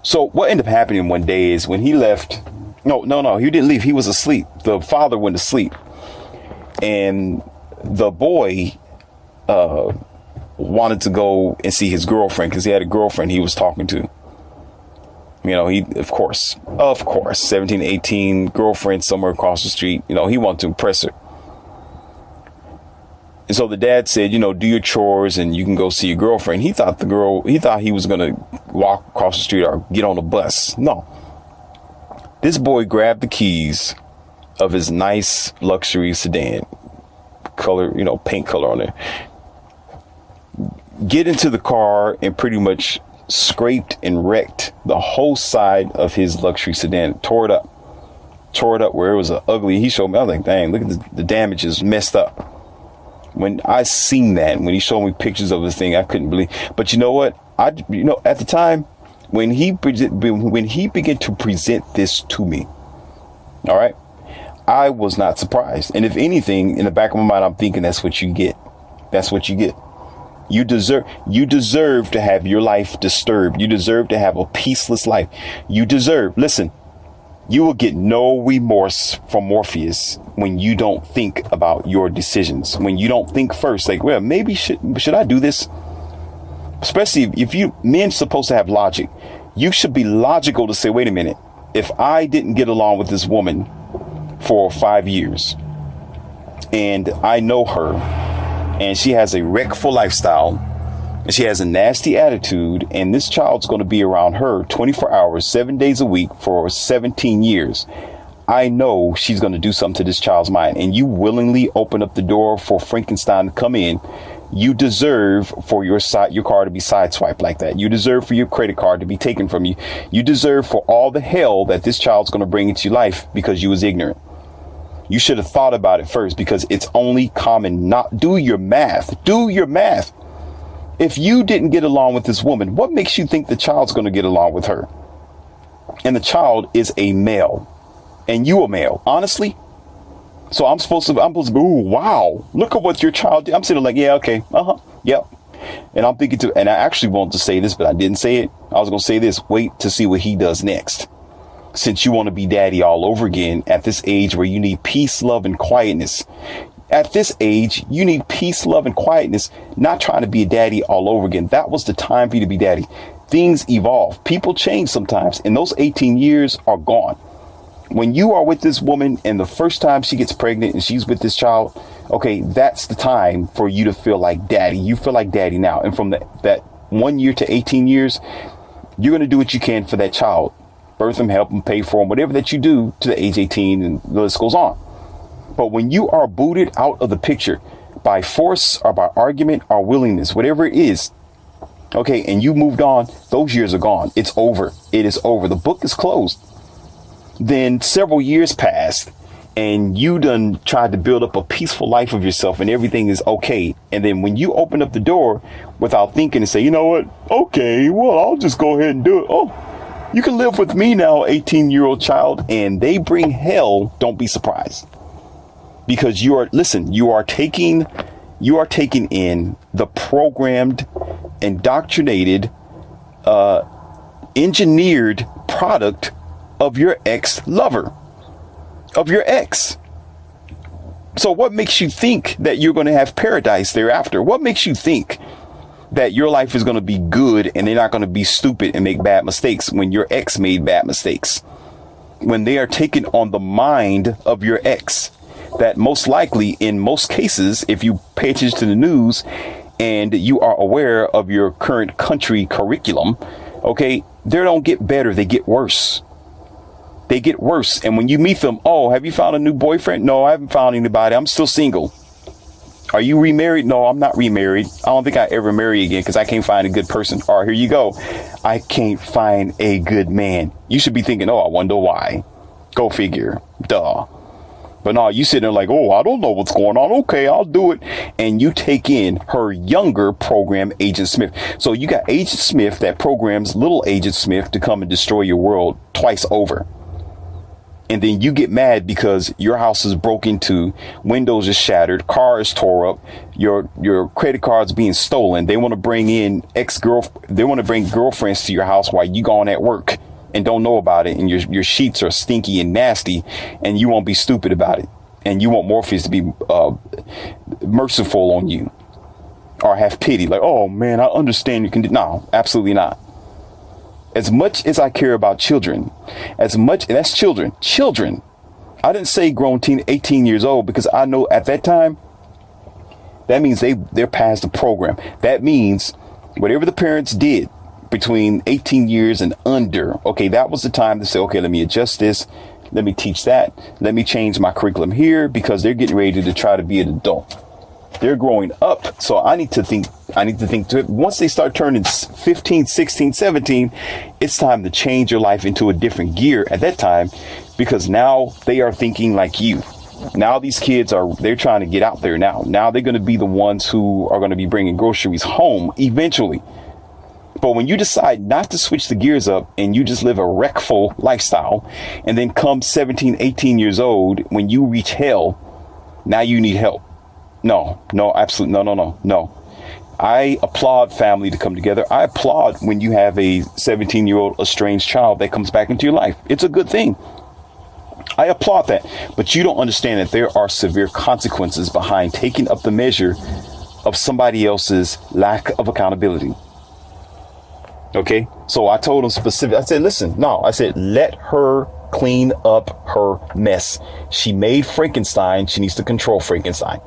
So what ended up happening one day is when he left, no, he didn't leave. He was asleep. The father went to sleep. And the boy wanted to go and see his girlfriend because he had a girlfriend he was talking to. You know, he, of course, 17, 18, girlfriend somewhere across the street. You know, he wanted to impress her. And so the dad said, you know, do your chores and you can go see your girlfriend. He thought he was going to walk across the street or get on a bus. No. This boy grabbed the keys of his nice luxury sedan, color, you know, paint color on there. Get into the car and pretty much scraped and wrecked the whole side of his luxury sedan, tore it up. tore it up where it was ugly. He showed me, I was like, dang, look at the damage is messed up. When I seen that, when he showed me pictures of this thing, I couldn't believe. But you know what? At the time, when he began to present this to me, all right, I was not surprised. And if anything, in the back of my mind, I'm thinking that's what you get. That's what you get. You deserve to have your life disturbed. You deserve to have a peaceless life. Listen, you will get no remorse from Morpheus when you don't think about your decisions. When you don't think first, like, well, maybe should I do this? Especially if men supposed to have logic. You should be logical to say, wait a minute, if I didn't get along with this woman for 5 years and I know her, and she has a wreckful lifestyle, and she has a nasty attitude, and this child's going to be around her 24 hours, 7 days a week for 17 years. I know she's going to do something to this child's mind, and you willingly open up the door for Frankenstein to come in. You deserve for your car to be sideswiped like that. You deserve for your credit card to be taken from you. You deserve for all the hell that this child's going to bring into your life because you was ignorant. You should have thought about it first, because it's only common. Do your math. If you didn't get along with this woman, what makes you think the child's going to get along with her? And the child is a male and you a male, honestly. So I'm supposed to be, ooh, wow, look at what your child did. I'm sitting like, yeah, okay. Yep. And I'm thinking and I actually wanted to say this, but I didn't say it. I was going to say this, wait to see what he does next. Since you want to be daddy all over again at this age where you need peace, love, and quietness. At this age, you need peace, love, and quietness, not trying to be a daddy all over again. That was the time for you to be daddy. Things evolve. People change sometimes, and those 18 years are gone. When you are with this woman and the first time she gets pregnant and she's with this child, okay, that's the time for you to feel like daddy. You feel like daddy now. And from that 1 year to 18 years, you're going to do what you can for that child. Birth them, help them, pay for them, whatever that you do to the age 18, and the list goes on. But when you are booted out of the picture by force or by argument or willingness, whatever it is, okay, and you moved on, those years are gone. It's over. It is over. The book is closed. Then several years passed and you done tried to build up a peaceful life of yourself and everything is okay. And then when you open up the door without thinking and say, you know what? Okay, well, I'll just go ahead and do it. Oh, you can live with me now, 18-year-old child, and they bring hell. Don't be surprised, because you are taking in the programmed, indoctrinated, engineered product of your ex-lover, of your ex. So what makes you think that you're going to have paradise thereafter? What makes you think that your life is going to be good and they're not going to be stupid and make bad mistakes when your ex made bad mistakes? When they are taken on the mind of your ex, that most likely in most cases, if you pay attention to the news and you are aware of your current country curriculum, okay, they don't get better, they get worse. They get worse. And when you meet them, oh, have you found a new boyfriend? No, I haven't found anybody. I'm still single. Are you remarried? No, I'm not remarried. I don't think I ever marry again because I can't find a good person. Or here you go. I can't find a good man. You should be thinking, oh, I wonder why. Go figure. Duh. But no, you sitting there like, oh, I don't know what's going on. Okay, I'll do it. And you take in her younger program, Agent Smith. So you got Agent Smith that programs little Agent Smith to come and destroy your world twice over. And then you get mad because your house is broken into, windows are shattered, car is tore up, your credit card's being stolen. They want to bring in they want to bring girlfriends to your house while you gone at work and don't know about it. And your sheets are stinky and nasty and you won't be stupid about it. And you want Morpheus to be merciful on you or have pity. Like, oh man, I understand you can do. No, absolutely not. As much as I care about children, that's children. I didn't say grown 18 years old because I know at that time, that means they're past the program. That means whatever the parents did between 18 years and under, okay, that was the time to say, okay, let me adjust this. Let me teach that. Let me change my curriculum here because they're getting ready to try to be an adult. They're growing up. So I need to think to it. Once they start turning 15, 16, 17, it's time to change your life into a different gear. At that time, because now they are thinking like you. Now these kids they're trying to get out there now. Now they're going to be the ones who are going to be bringing groceries home eventually. But when you decide not to switch the gears up and you just live a wreckful lifestyle, and then come 17, 18 years old, when you reach hell, now you need help. No, absolutely. No. I applaud family to come together. I applaud when you have a 17-year-old estranged child that comes back into your life. It's a good thing. I applaud that. But you don't understand that there are severe consequences behind taking up the measure of somebody else's lack of accountability. Okay, so I told him specific. I said, listen, no, I said, let her clean up her mess. She made Frankenstein. She needs to control Frankenstein.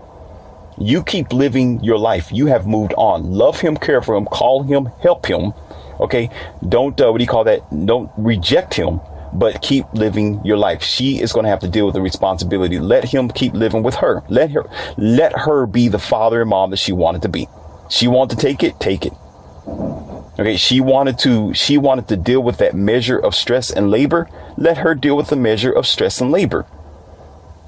You keep living your life. You have moved on. Love him, care for him, call him, help him. Okay, don't, what do you call that? Don't reject him, but keep living your life. She is going to have to deal with the responsibility. Let him keep living with her. Let her be the father and mom that she wanted to be. She wanted to take it. Okay, she wanted to deal with that measure of stress and labor. Let her deal with the measure of stress and labor.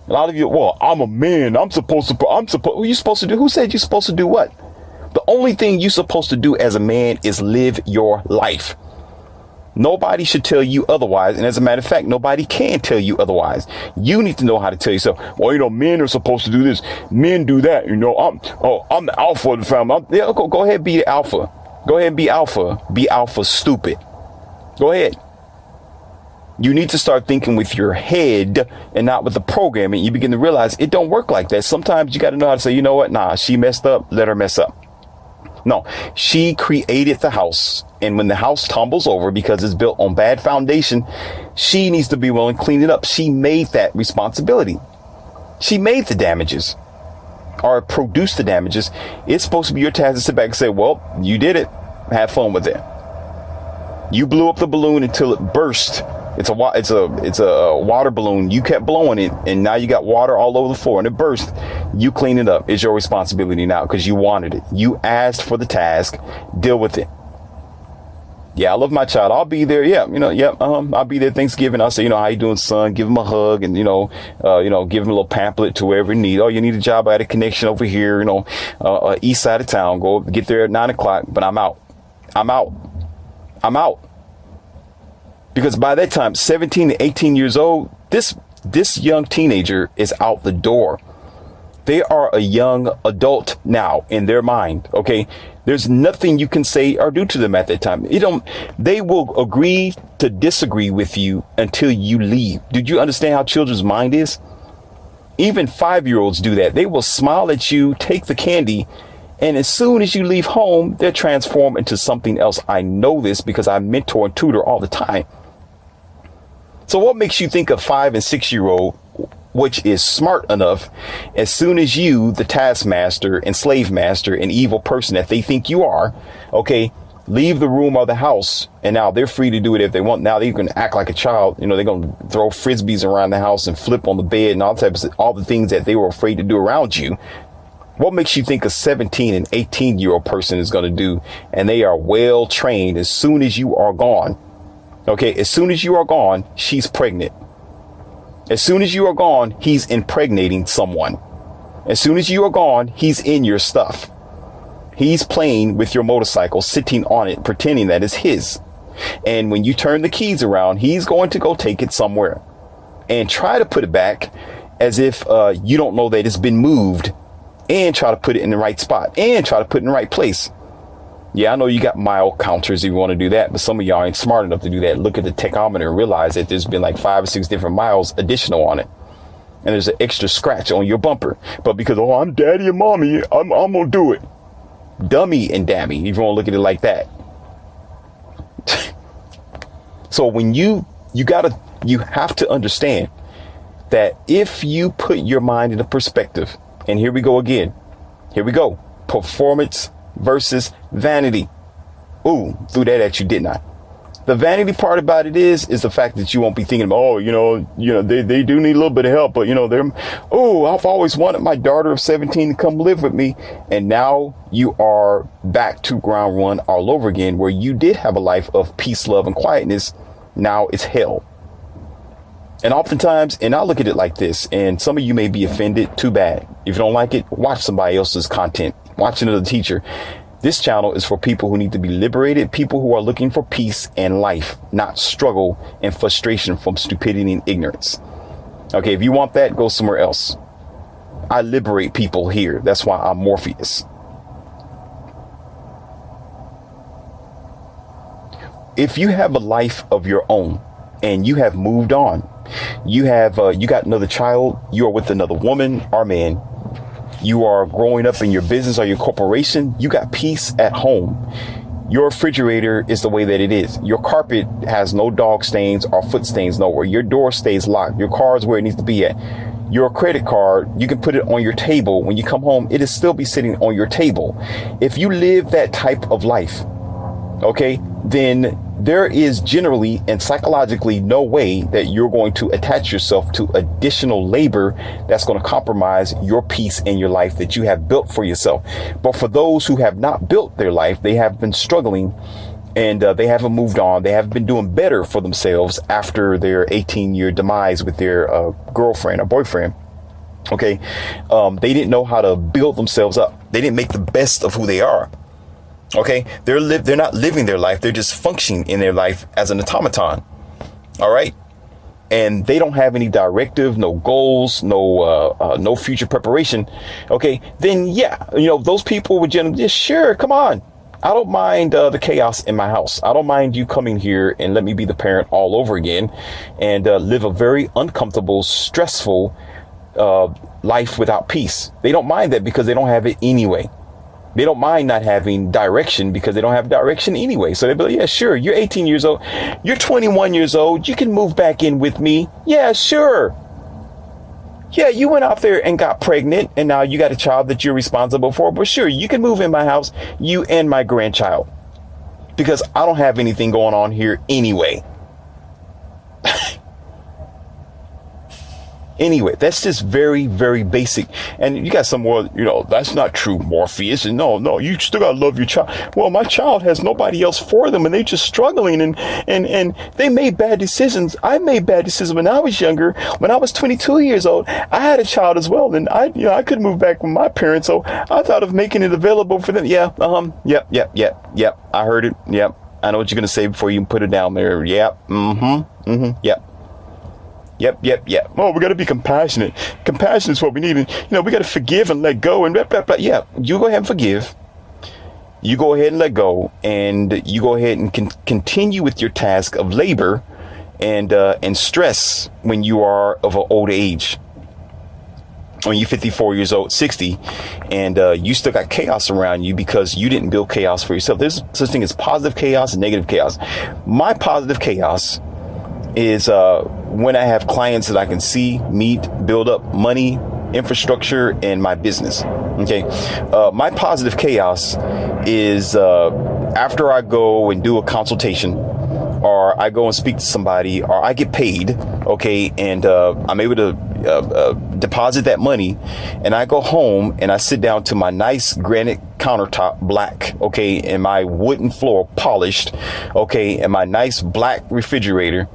A lot of you, well, I'm a man. What are you supposed to do? Who said you're supposed to do what? The only thing you're supposed to do as a man is live your life. Nobody should tell you otherwise. And as a matter of fact, nobody can tell you otherwise. You need to know how to tell yourself, well, men are supposed to do this. Men do that. I'm the alpha of the family. Go ahead, be the alpha. Go ahead and be alpha. Be alpha stupid. Go ahead. You need to start thinking with your head and not with the programming. You begin to realize it don't work like that. Sometimes you got to know how to say, you know what? Nah, she messed up. Let her mess up. No, she created the house. And when the house tumbles over because it's built on bad foundation, she needs to be willing to clean it up. She made that responsibility. She made the damages or produced the damages. It's supposed to be your task to sit back and say, well, you did it. Have fun with it. You blew up the balloon until it burst. It's a water balloon. You kept blowing it, and now you got water all over the floor, and it burst. You clean it up. It's your responsibility now because you wanted it. You asked for the task. Deal with it. Yeah, I love my child. I'll be there. Yeah, I'll be there Thanksgiving. I'll say, how you doing, son? Give him a hug, and give him a little pamphlet to wherever you need. Oh, you need a job? I had a connection over here. East side of town. Go get there at 9:00. But I'm out. Because by that time, 17 to 18 years old, this young teenager is out the door. They are a young adult now in their mind. Okay. There's nothing you can say or do to them at that time. They will agree to disagree with you until you leave. Did you understand how children's mind is? Even 5-year-olds do that. They will smile at you, take the candy, and as soon as you leave home, they're transformed into something else. I know this because I mentor and tutor all the time. So what makes you think a 5 and 6-year-old, which is smart enough, as soon as you, the taskmaster and slave master and evil person that they think you are, okay, leave the room or the house, and now they're free to do it if they want. Now they're going to act like a child. They're going to throw frisbees around the house and flip on the bed and all the things that they were afraid to do around you. What makes you think a 17 and 18-year-old person is going to do? And they are well trained as soon as you are gone. Okay, as soon as you are gone, she's pregnant. As soon as you are gone, he's impregnating someone. As soon as you are gone, he's in your stuff. He's playing with your motorcycle, sitting on it, pretending that it's his. And when you turn the keys around, he's going to go take it somewhere and try to put it back as if you don't know that it's been moved, and try to put it in the right spot and try to put it in the right place. Yeah, I know you got mile counters if you want to do that, but some of y'all ain't smart enough to do that. Look at the tachometer and realize that there's been like 5 or 6 different miles additional on it. And there's an extra scratch on your bumper. But because, I'm daddy and mommy, I'm going to do it. Dummy and dammy, if you want to look at it like that. So when you have to understand that if you put your mind in a perspective, and here we go again. Here we go. Performance versus vanity. Ooh, threw that at you, didn't I? The vanity part about it is the fact that you won't be thinking about, they do need a little bit of help, but I've always wanted my daughter of 17 to come live with me. And now you are back to ground one all over again, where you did have a life of peace, love, and quietness. Now it's hell. And oftentimes, and I look at it like this, and some of you may be offended, too bad. If you don't like it, watch somebody else's content, watch another teacher. This channel is for people who need to be liberated, people who are looking for peace and life, not struggle and frustration from stupidity and ignorance. Okay, if you want that, go somewhere else. I liberate people here. That's why I'm Morpheus. If you have a life of your own and you have moved on, you have you got another child, you are with another woman or man, you are growing up in your business or your corporation, you got peace at home. Your refrigerator is the way that it is. Your carpet has no dog stains or foot stains nowhere. Your door stays locked. Your car is where it needs to be at. Your credit card, you can put it on your table. When you come home, it'll still be sitting on your table. If you live that type of life, okay, then there is generally and psychologically no way that you're going to attach yourself to additional labor that's going to compromise your peace in your life that you have built for yourself. But for those who have not built their life, they have been struggling and they haven't moved on. They have been doing better for themselves after their 18-year demise with their girlfriend or boyfriend. Okay. They didn't know how to build themselves up. They didn't make the best of who they are. Okay, they're not living their life. They're just functioning in their life as an automaton. All right. And they don't have any directive, no goals, no future preparation. OK, then, yeah, those people would generally just sure. Come on. I don't mind the chaos in my house. I don't mind you coming here and let me be the parent all over again and live a very uncomfortable, stressful life without peace. They don't mind that because they don't have it anyway. They don't mind not having direction because they don't have direction anyway. So they'll be like, yeah, sure. You're 18 years old. You're 21 years old. You can move back in with me. Yeah, sure. Yeah, you went out there and got pregnant and now you got a child that you're responsible for. But sure, you can move in my house, you and my grandchild, because I don't have anything going on here anyway. Anyway, that's just very, very basic. And you got some more, that's not true, Morpheus. And no, you still gotta love your child. Well, my child has nobody else for them and they're just struggling and they made bad decisions. I made bad decisions when I was younger. When I was 22 years old, I had a child as well. And I couldn't move back with my parents. So I thought of making it available for them. Yeah. Yep. I heard it. Yep. I know what you're going to say before you put it down there. Yep. Yep. Yep. Oh, we got to be compassionate. Compassion is what we need. And, we got to forgive and let go and blah, blah, blah. Yeah, you go ahead and forgive. You go ahead and let go. And you go ahead and continue with your task of labor and stress when you are of an old age. When you're 54 years old, 60, and you still got chaos around you because you didn't build chaos for yourself. There's such thing as positive chaos and negative chaos. My positive chaos is when I have clients that I can see, meet, build up money, infrastructure, and my business. Okay. My positive chaos is after I go and do a consultation or I go and speak to somebody or I get paid. Okay. And I'm able to deposit that money and I go home and I sit down to my nice granite countertop, black, okay, and my wooden floor polished, okay, and my nice black refrigerator.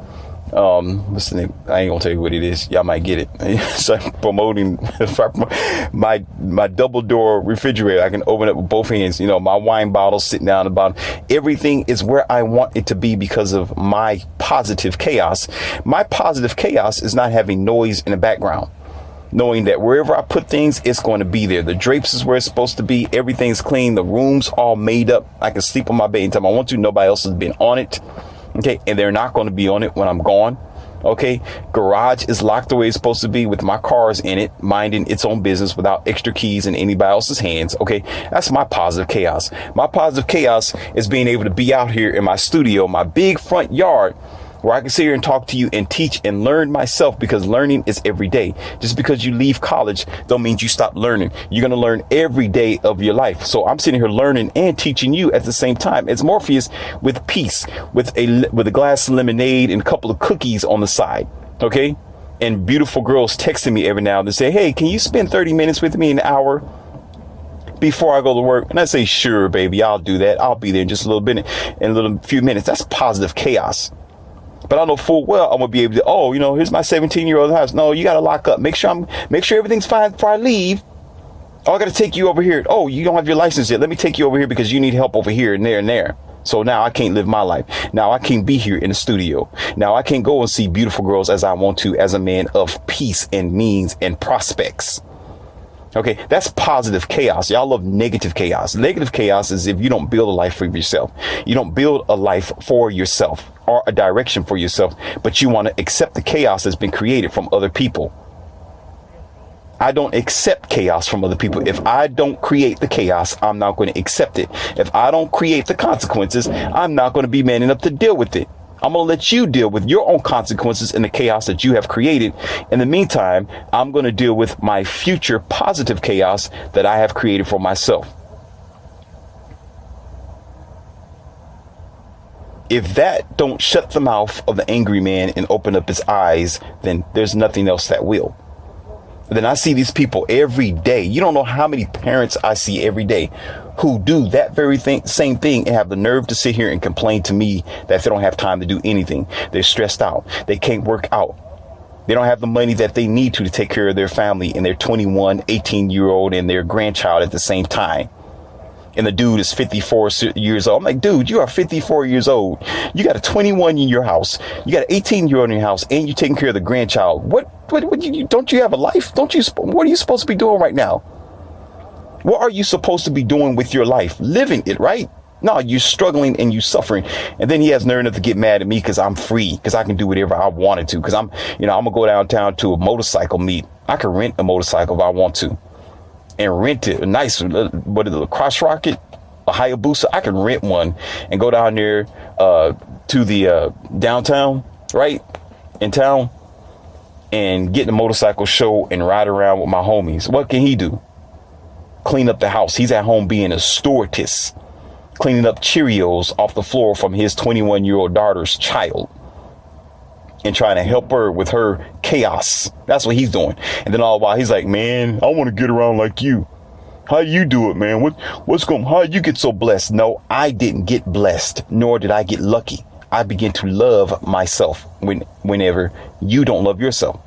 What's the name? I ain't gonna tell you what it is. Y'all might get it. So I'm promoting my double door refrigerator. I can open it with both hands. My wine bottle sitting down at the bottom. Everything is where I want it to be because of my positive chaos. My positive chaos is not having noise in the background. Knowing that wherever I put things, it's going to be there. The drapes is where it's supposed to be. Everything's clean. The room's all made up. I can sleep on my bed anytime I want to. Nobody else has been on it. Okay, and they're not going to be on it when I'm gone. Okay, garage is locked the way it's supposed to be with my cars in it, minding its own business without extra keys in anybody else's hands. Okay, that's my positive chaos. My positive chaos is being able to be out here in my studio, my big front yard, where I can sit here and talk to you and teach and learn myself, because learning is every day. Just because you leave college don't mean you stop learning. You're going to learn every day of your life. So I'm sitting here learning and teaching you at the same time. It's Morpheus with peace, with a glass of lemonade and a couple of cookies on the side. Okay. And beautiful girls texting me every now and then say, hey, can you spend 30 minutes with me, an hour before I go to work? And I say, sure, baby, I'll do that. I'll be there in just a little bit, in a few minutes. That's positive chaos. But I know full well I'm gonna be able to, oh, here's my 17-year-old house. No, you gotta lock up. Make sure everything's fine before I leave. Oh, I gotta take you over here. Oh, you don't have your license yet. Let me take you over here because you need help over here and there and there. So now I can't live my life. Now I can't be here in the studio. Now I can't go and see beautiful girls as I want to as a man of peace and means and prospects. Okay, that's positive chaos. Y'all love negative chaos. Negative chaos is if you don't build a life for yourself. You don't build a life for yourself or a direction for yourself, but you want to accept the chaos that's been created from other people. I don't accept chaos from other people. If I don't create the chaos, I'm not going to accept it. If I don't create the consequences, I'm not going to be man enough to deal with it. I'm going to let you deal with your own consequences and the chaos that you have created. In the meantime, I'm going to deal with my future positive chaos that I have created for myself. If that don't shut the mouth of the angry man and open up his eyes, then there's nothing else that will. Then I see these people every day. You don't know how many parents I see every day who do that very same thing and have the nerve to sit here and complain to me that they don't have time to do anything. They're stressed out. They can't work out. They don't have the money that they need to take care of their family and their 21, 18-year-old and their grandchild at the same time. And the dude is 54 years old. I'm like, dude, you are 54 years old. You got a 21 in your house. You got an 18-year-old in your house, and you're taking care of the grandchild. Don't you have a life? What are you supposed to be doing right now? What are you supposed to be doing with your life? Living it, right? No, you're struggling and you're suffering. And then he has nerve enough to get mad at me because I'm free, because I can do whatever I wanted to. Because I'm gonna go downtown to a motorcycle meet. I can rent a motorcycle if I want to. And rent it, a nice, what is it, a Cross Rocket, a Hayabusa. I can rent one and go down there to the downtown, right, in town, and get in the motorcycle show and ride around with my homies. What can he do? Clean up the house. He's at home being a stewardess, cleaning up Cheerios off the floor from his 21-year-old daughter's child. And trying to help her with her chaos. That's what he's doing. And then all the while he's like, man, I want to get around like you. How you do it, man? How you get so blessed? No, I didn't get blessed, nor did I get lucky. I begin to love myself whenever you don't love yourself.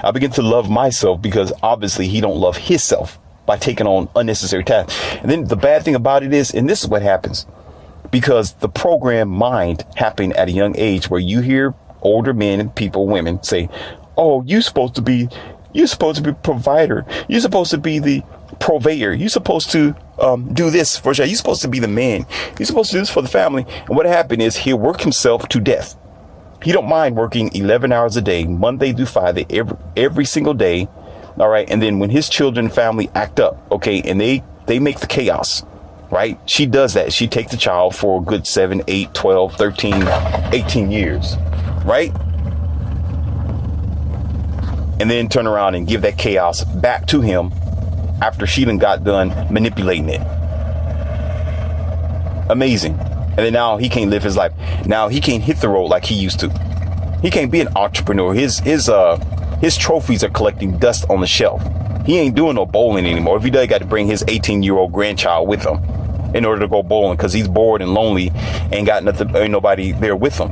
I begin to love myself because obviously he don't love himself by taking on unnecessary tasks. And then the bad thing about it is, and this is what happens, because the programmed mind happened at a young age where you hear older men and people, women say, oh, you're supposed to be provider. You're supposed to be the purveyor. You're supposed to do this for sure. You're supposed to be the man. You're supposed to do this for the family. And what happened is he'll work himself to death. He don't mind working 11 hours a day, Monday through Friday, every single day. All right. And then when his children and family act up, okay, and they make the chaos. Right? She does that. She takes the child for a good 7, 8, 12, 13, 18 years. Right? And then turn around and give that chaos back to him after she done got done manipulating it. Amazing. And then now he can't live his life. Now he can't hit the road like he used to. He can't be an entrepreneur. His trophies are collecting dust on the shelf. He ain't doing no bowling anymore. If he does, got to bring his 18-year-old grandchild with him in order to go bowling because he's bored and lonely and ain't nobody there with him.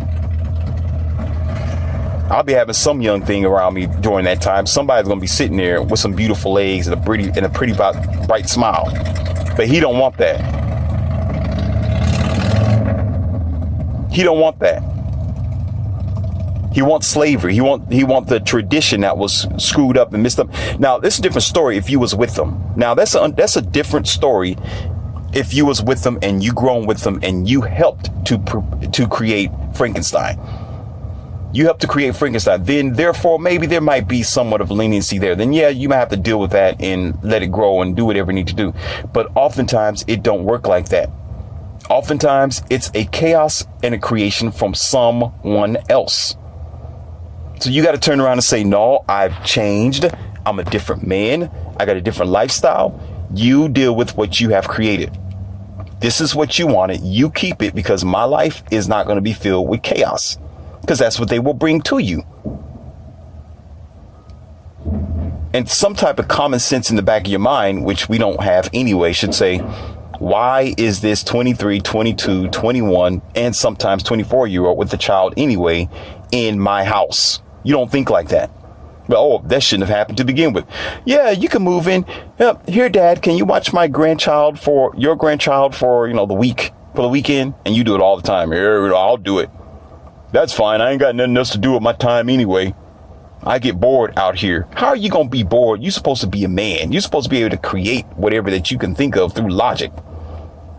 I'll be having some young thing around me during that time. Somebody's gonna be sitting there with some beautiful legs and a pretty bright smile, but he don't want that. He don't want that. He wants slavery. He want the tradition that was screwed up and messed up. Now, this is a different story if you was with them. Now, that's a different story if you was with them and you grown with them and you helped to create Frankenstein. You helped to create Frankenstein. Then, therefore, maybe there might be somewhat of leniency there. Then, yeah, you might have to deal with that and let it grow and do whatever you need to do. But oftentimes, it don't work like that. Oftentimes, it's a chaos and a creation from someone else. So you got to turn around and say, no, I've changed. I'm a different man. I got a different lifestyle. You deal with what you have created. This is what you wanted. You keep it because my life is not going to be filled with chaos because that's what they will bring to you. And some type of common sense in the back of your mind, which we don't have anyway, should say, Why is this 23, 22, 21, and sometimes 24-year-old with a child anyway in my house? You don't think like that. But, oh, that shouldn't have happened to begin with. Yeah, you can move in. Here, Dad, can you watch my grandchild for your grandchild for, for the weekend? And you do it all the time. Here, I'll do it. That's fine. I ain't got nothing else to do with my time anyway. I get bored out here. How are you going to be bored? You're supposed to be a man. You're supposed to be able to create whatever that you can think of through logic.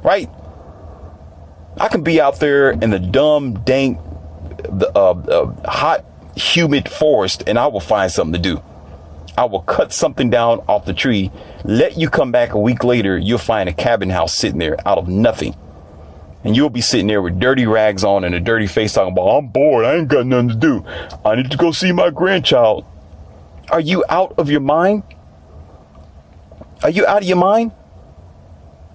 Right? I can be out there in the dumb, dank, hot, humid forest, and I will find something to do. I will cut something down off the tree, let you come back a week later, you'll find a cabin house sitting there out of nothing. And you'll be sitting there with dirty rags on and a dirty face talking about, I'm bored, I ain't got nothing to do. I need to go see my grandchild. Are you out of your mind? Are you out of your mind?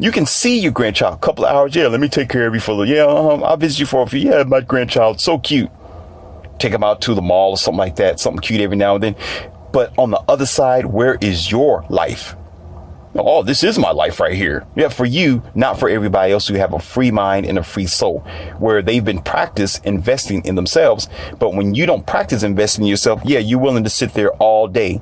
You can see your grandchild a couple of hours. Yeah, let me take care of you for I'll visit you for a few. Yeah, my grandchild, so cute. Take them out to the mall or something like that. Something cute every now and then. But on the other side, where is your life? Oh, this is my life right here. Yeah, for you, not for everybody else who have a free mind and a free soul, where they've been practiced investing in themselves. But when you don't practice investing in yourself, yeah, you're willing to sit there all day,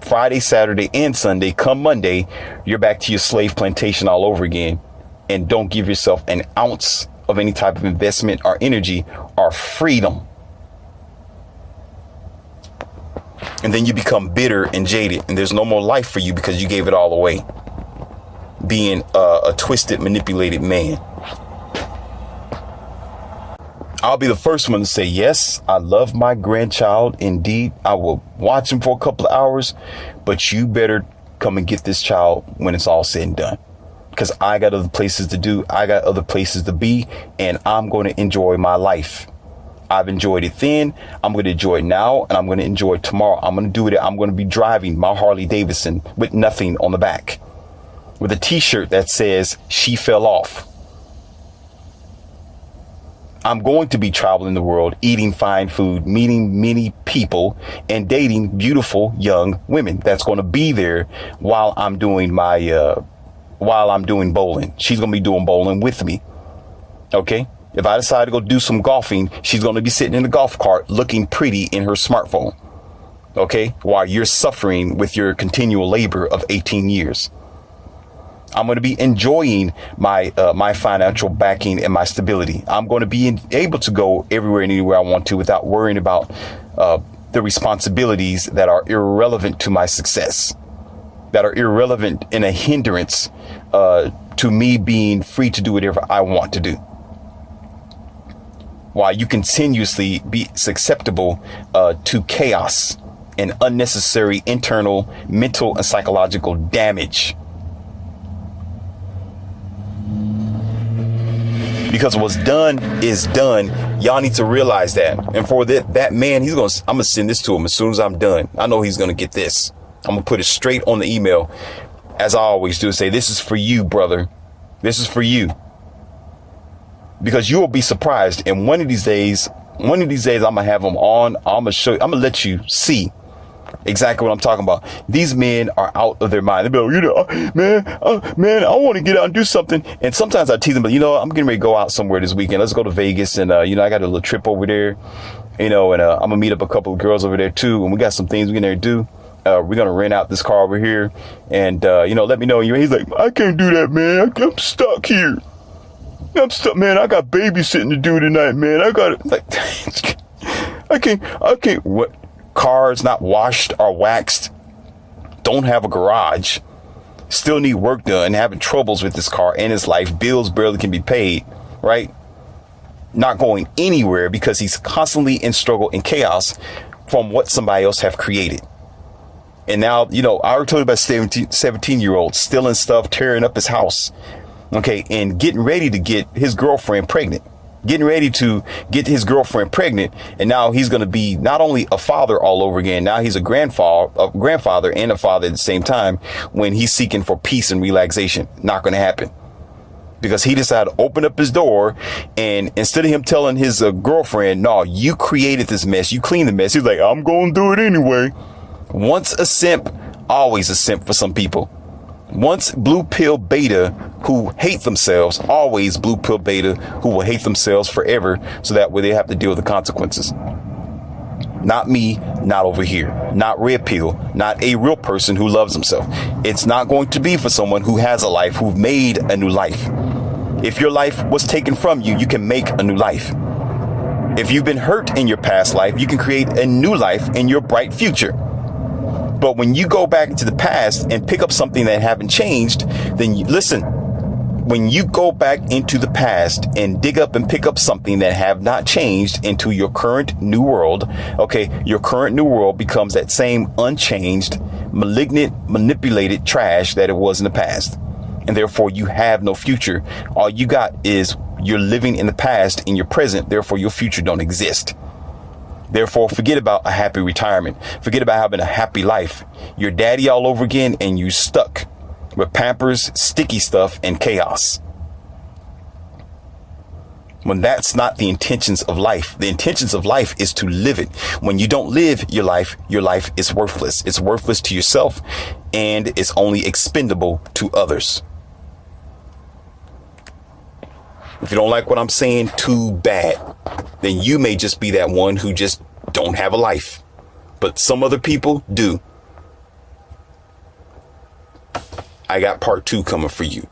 Friday, Saturday, and Sunday. Come Monday, you're back to your slave plantation all over again. And don't give yourself an ounce of any type of investment or energy or freedom. And then you become bitter and jaded, and there's no more life for you because you gave it all away, being a twisted, manipulated man. I'll be the first one to say, yes, I love my grandchild. Indeed, I will watch him for a couple of hours, but you better come and get this child when it's all said and done. Because I got other places to do. I got other places to be, and I'm going to enjoy my life. I've enjoyed it then. I'm going to enjoy it now, and I'm going to enjoy it tomorrow. I'm going to do it. I'm going to be driving my Harley Davidson with nothing on the back, with a t-shirt that says she fell off. I'm going to be traveling the world, eating fine food, meeting many people, and dating beautiful young women. That's going to be there while I'm doing bowling. She's going to be doing bowling with me. Okay. If I decide to go do some golfing, she's going to be sitting in the golf cart looking pretty in her smartphone. Okay. While you're suffering with your continual labor of 18 years. I'm going to be enjoying my financial backing and my stability. I'm going to be able to go everywhere and anywhere I want to without worrying about the responsibilities that are irrelevant to my success, that are irrelevant and a hindrance to me being free to do whatever I want to do. While you continuously be susceptible to chaos and unnecessary internal, mental, and psychological damage. Because what's done is done. Y'all need to realize that. And for that man, I'm going to send this to him as soon as I'm done. I know he's going to get this. I'm going to put it straight on the email, as I always do, say, this is for you, brother. This is for you. Because you will be surprised. And one of these days, I'm going to have them on. I'm going to let you see exactly what I'm talking about. These men are out of their mind. They'll be like, man, I want to get out and do something. And sometimes I tease them, but I'm getting ready to go out somewhere this weekend. Let's go to Vegas. And, I got a little trip over there, and I'm going to meet up a couple of girls over there too. And we got some things we're going to do. We're going to rent out this car over here. And, let me know. He's like, I can't do that, man. I'm stuck here. I'm stuck, man. I got babysitting to do tonight, man. I can't. What? Cars not washed or waxed, don't have a garage, still need work done, having troubles with this car and his life, bills barely can be paid, right? Not going anywhere because he's constantly in struggle and chaos from what somebody else have created. And now, I already told you about 17-year-old stealing stuff, tearing up his house, okay, and getting ready to get his girlfriend pregnant. And now he's going to be not only a father all over again, now he's a grandfather and a father at the same time when he's seeking for peace and relaxation. Not going to happen. Because he decided to open up his door, and instead of him telling his girlfriend, no, you created this mess, you cleaned the mess, he's like, I'm going to do it anyway. Once a simp, always a simp for some people. Once blue pill beta who hate themselves, always blue pill beta who will hate themselves forever, so that way they have to deal with the consequences. Not me, not over here, not red pill, not a real person who loves himself. It's not going to be for someone who has a life, who've made a new life. If your life was taken from you, you can make a new life. If you've been hurt in your past life, you can create a new life in your bright future. But when you go back into the past and pick up something that haven't changed, then listen, when you go back into the past and dig up and pick up something that have not changed into your current new world, okay, your current new world becomes that same unchanged, malignant, manipulated trash that it was in the past. And therefore you have no future. All you got is you're living in the past in your present. Therefore your future don't exist. Therefore, forget about a happy retirement. Forget about having a happy life. You're daddy all over again and you stuck with Pampers, sticky stuff, and chaos. When that's not the intentions of life. The intentions of life is to live it. When you don't live your life is worthless. It's worthless to yourself and it's only expendable to others. If you don't like what I'm saying, too bad. Then you may just be that one who just don't have a life. But some other people do. I got part 2 coming for you.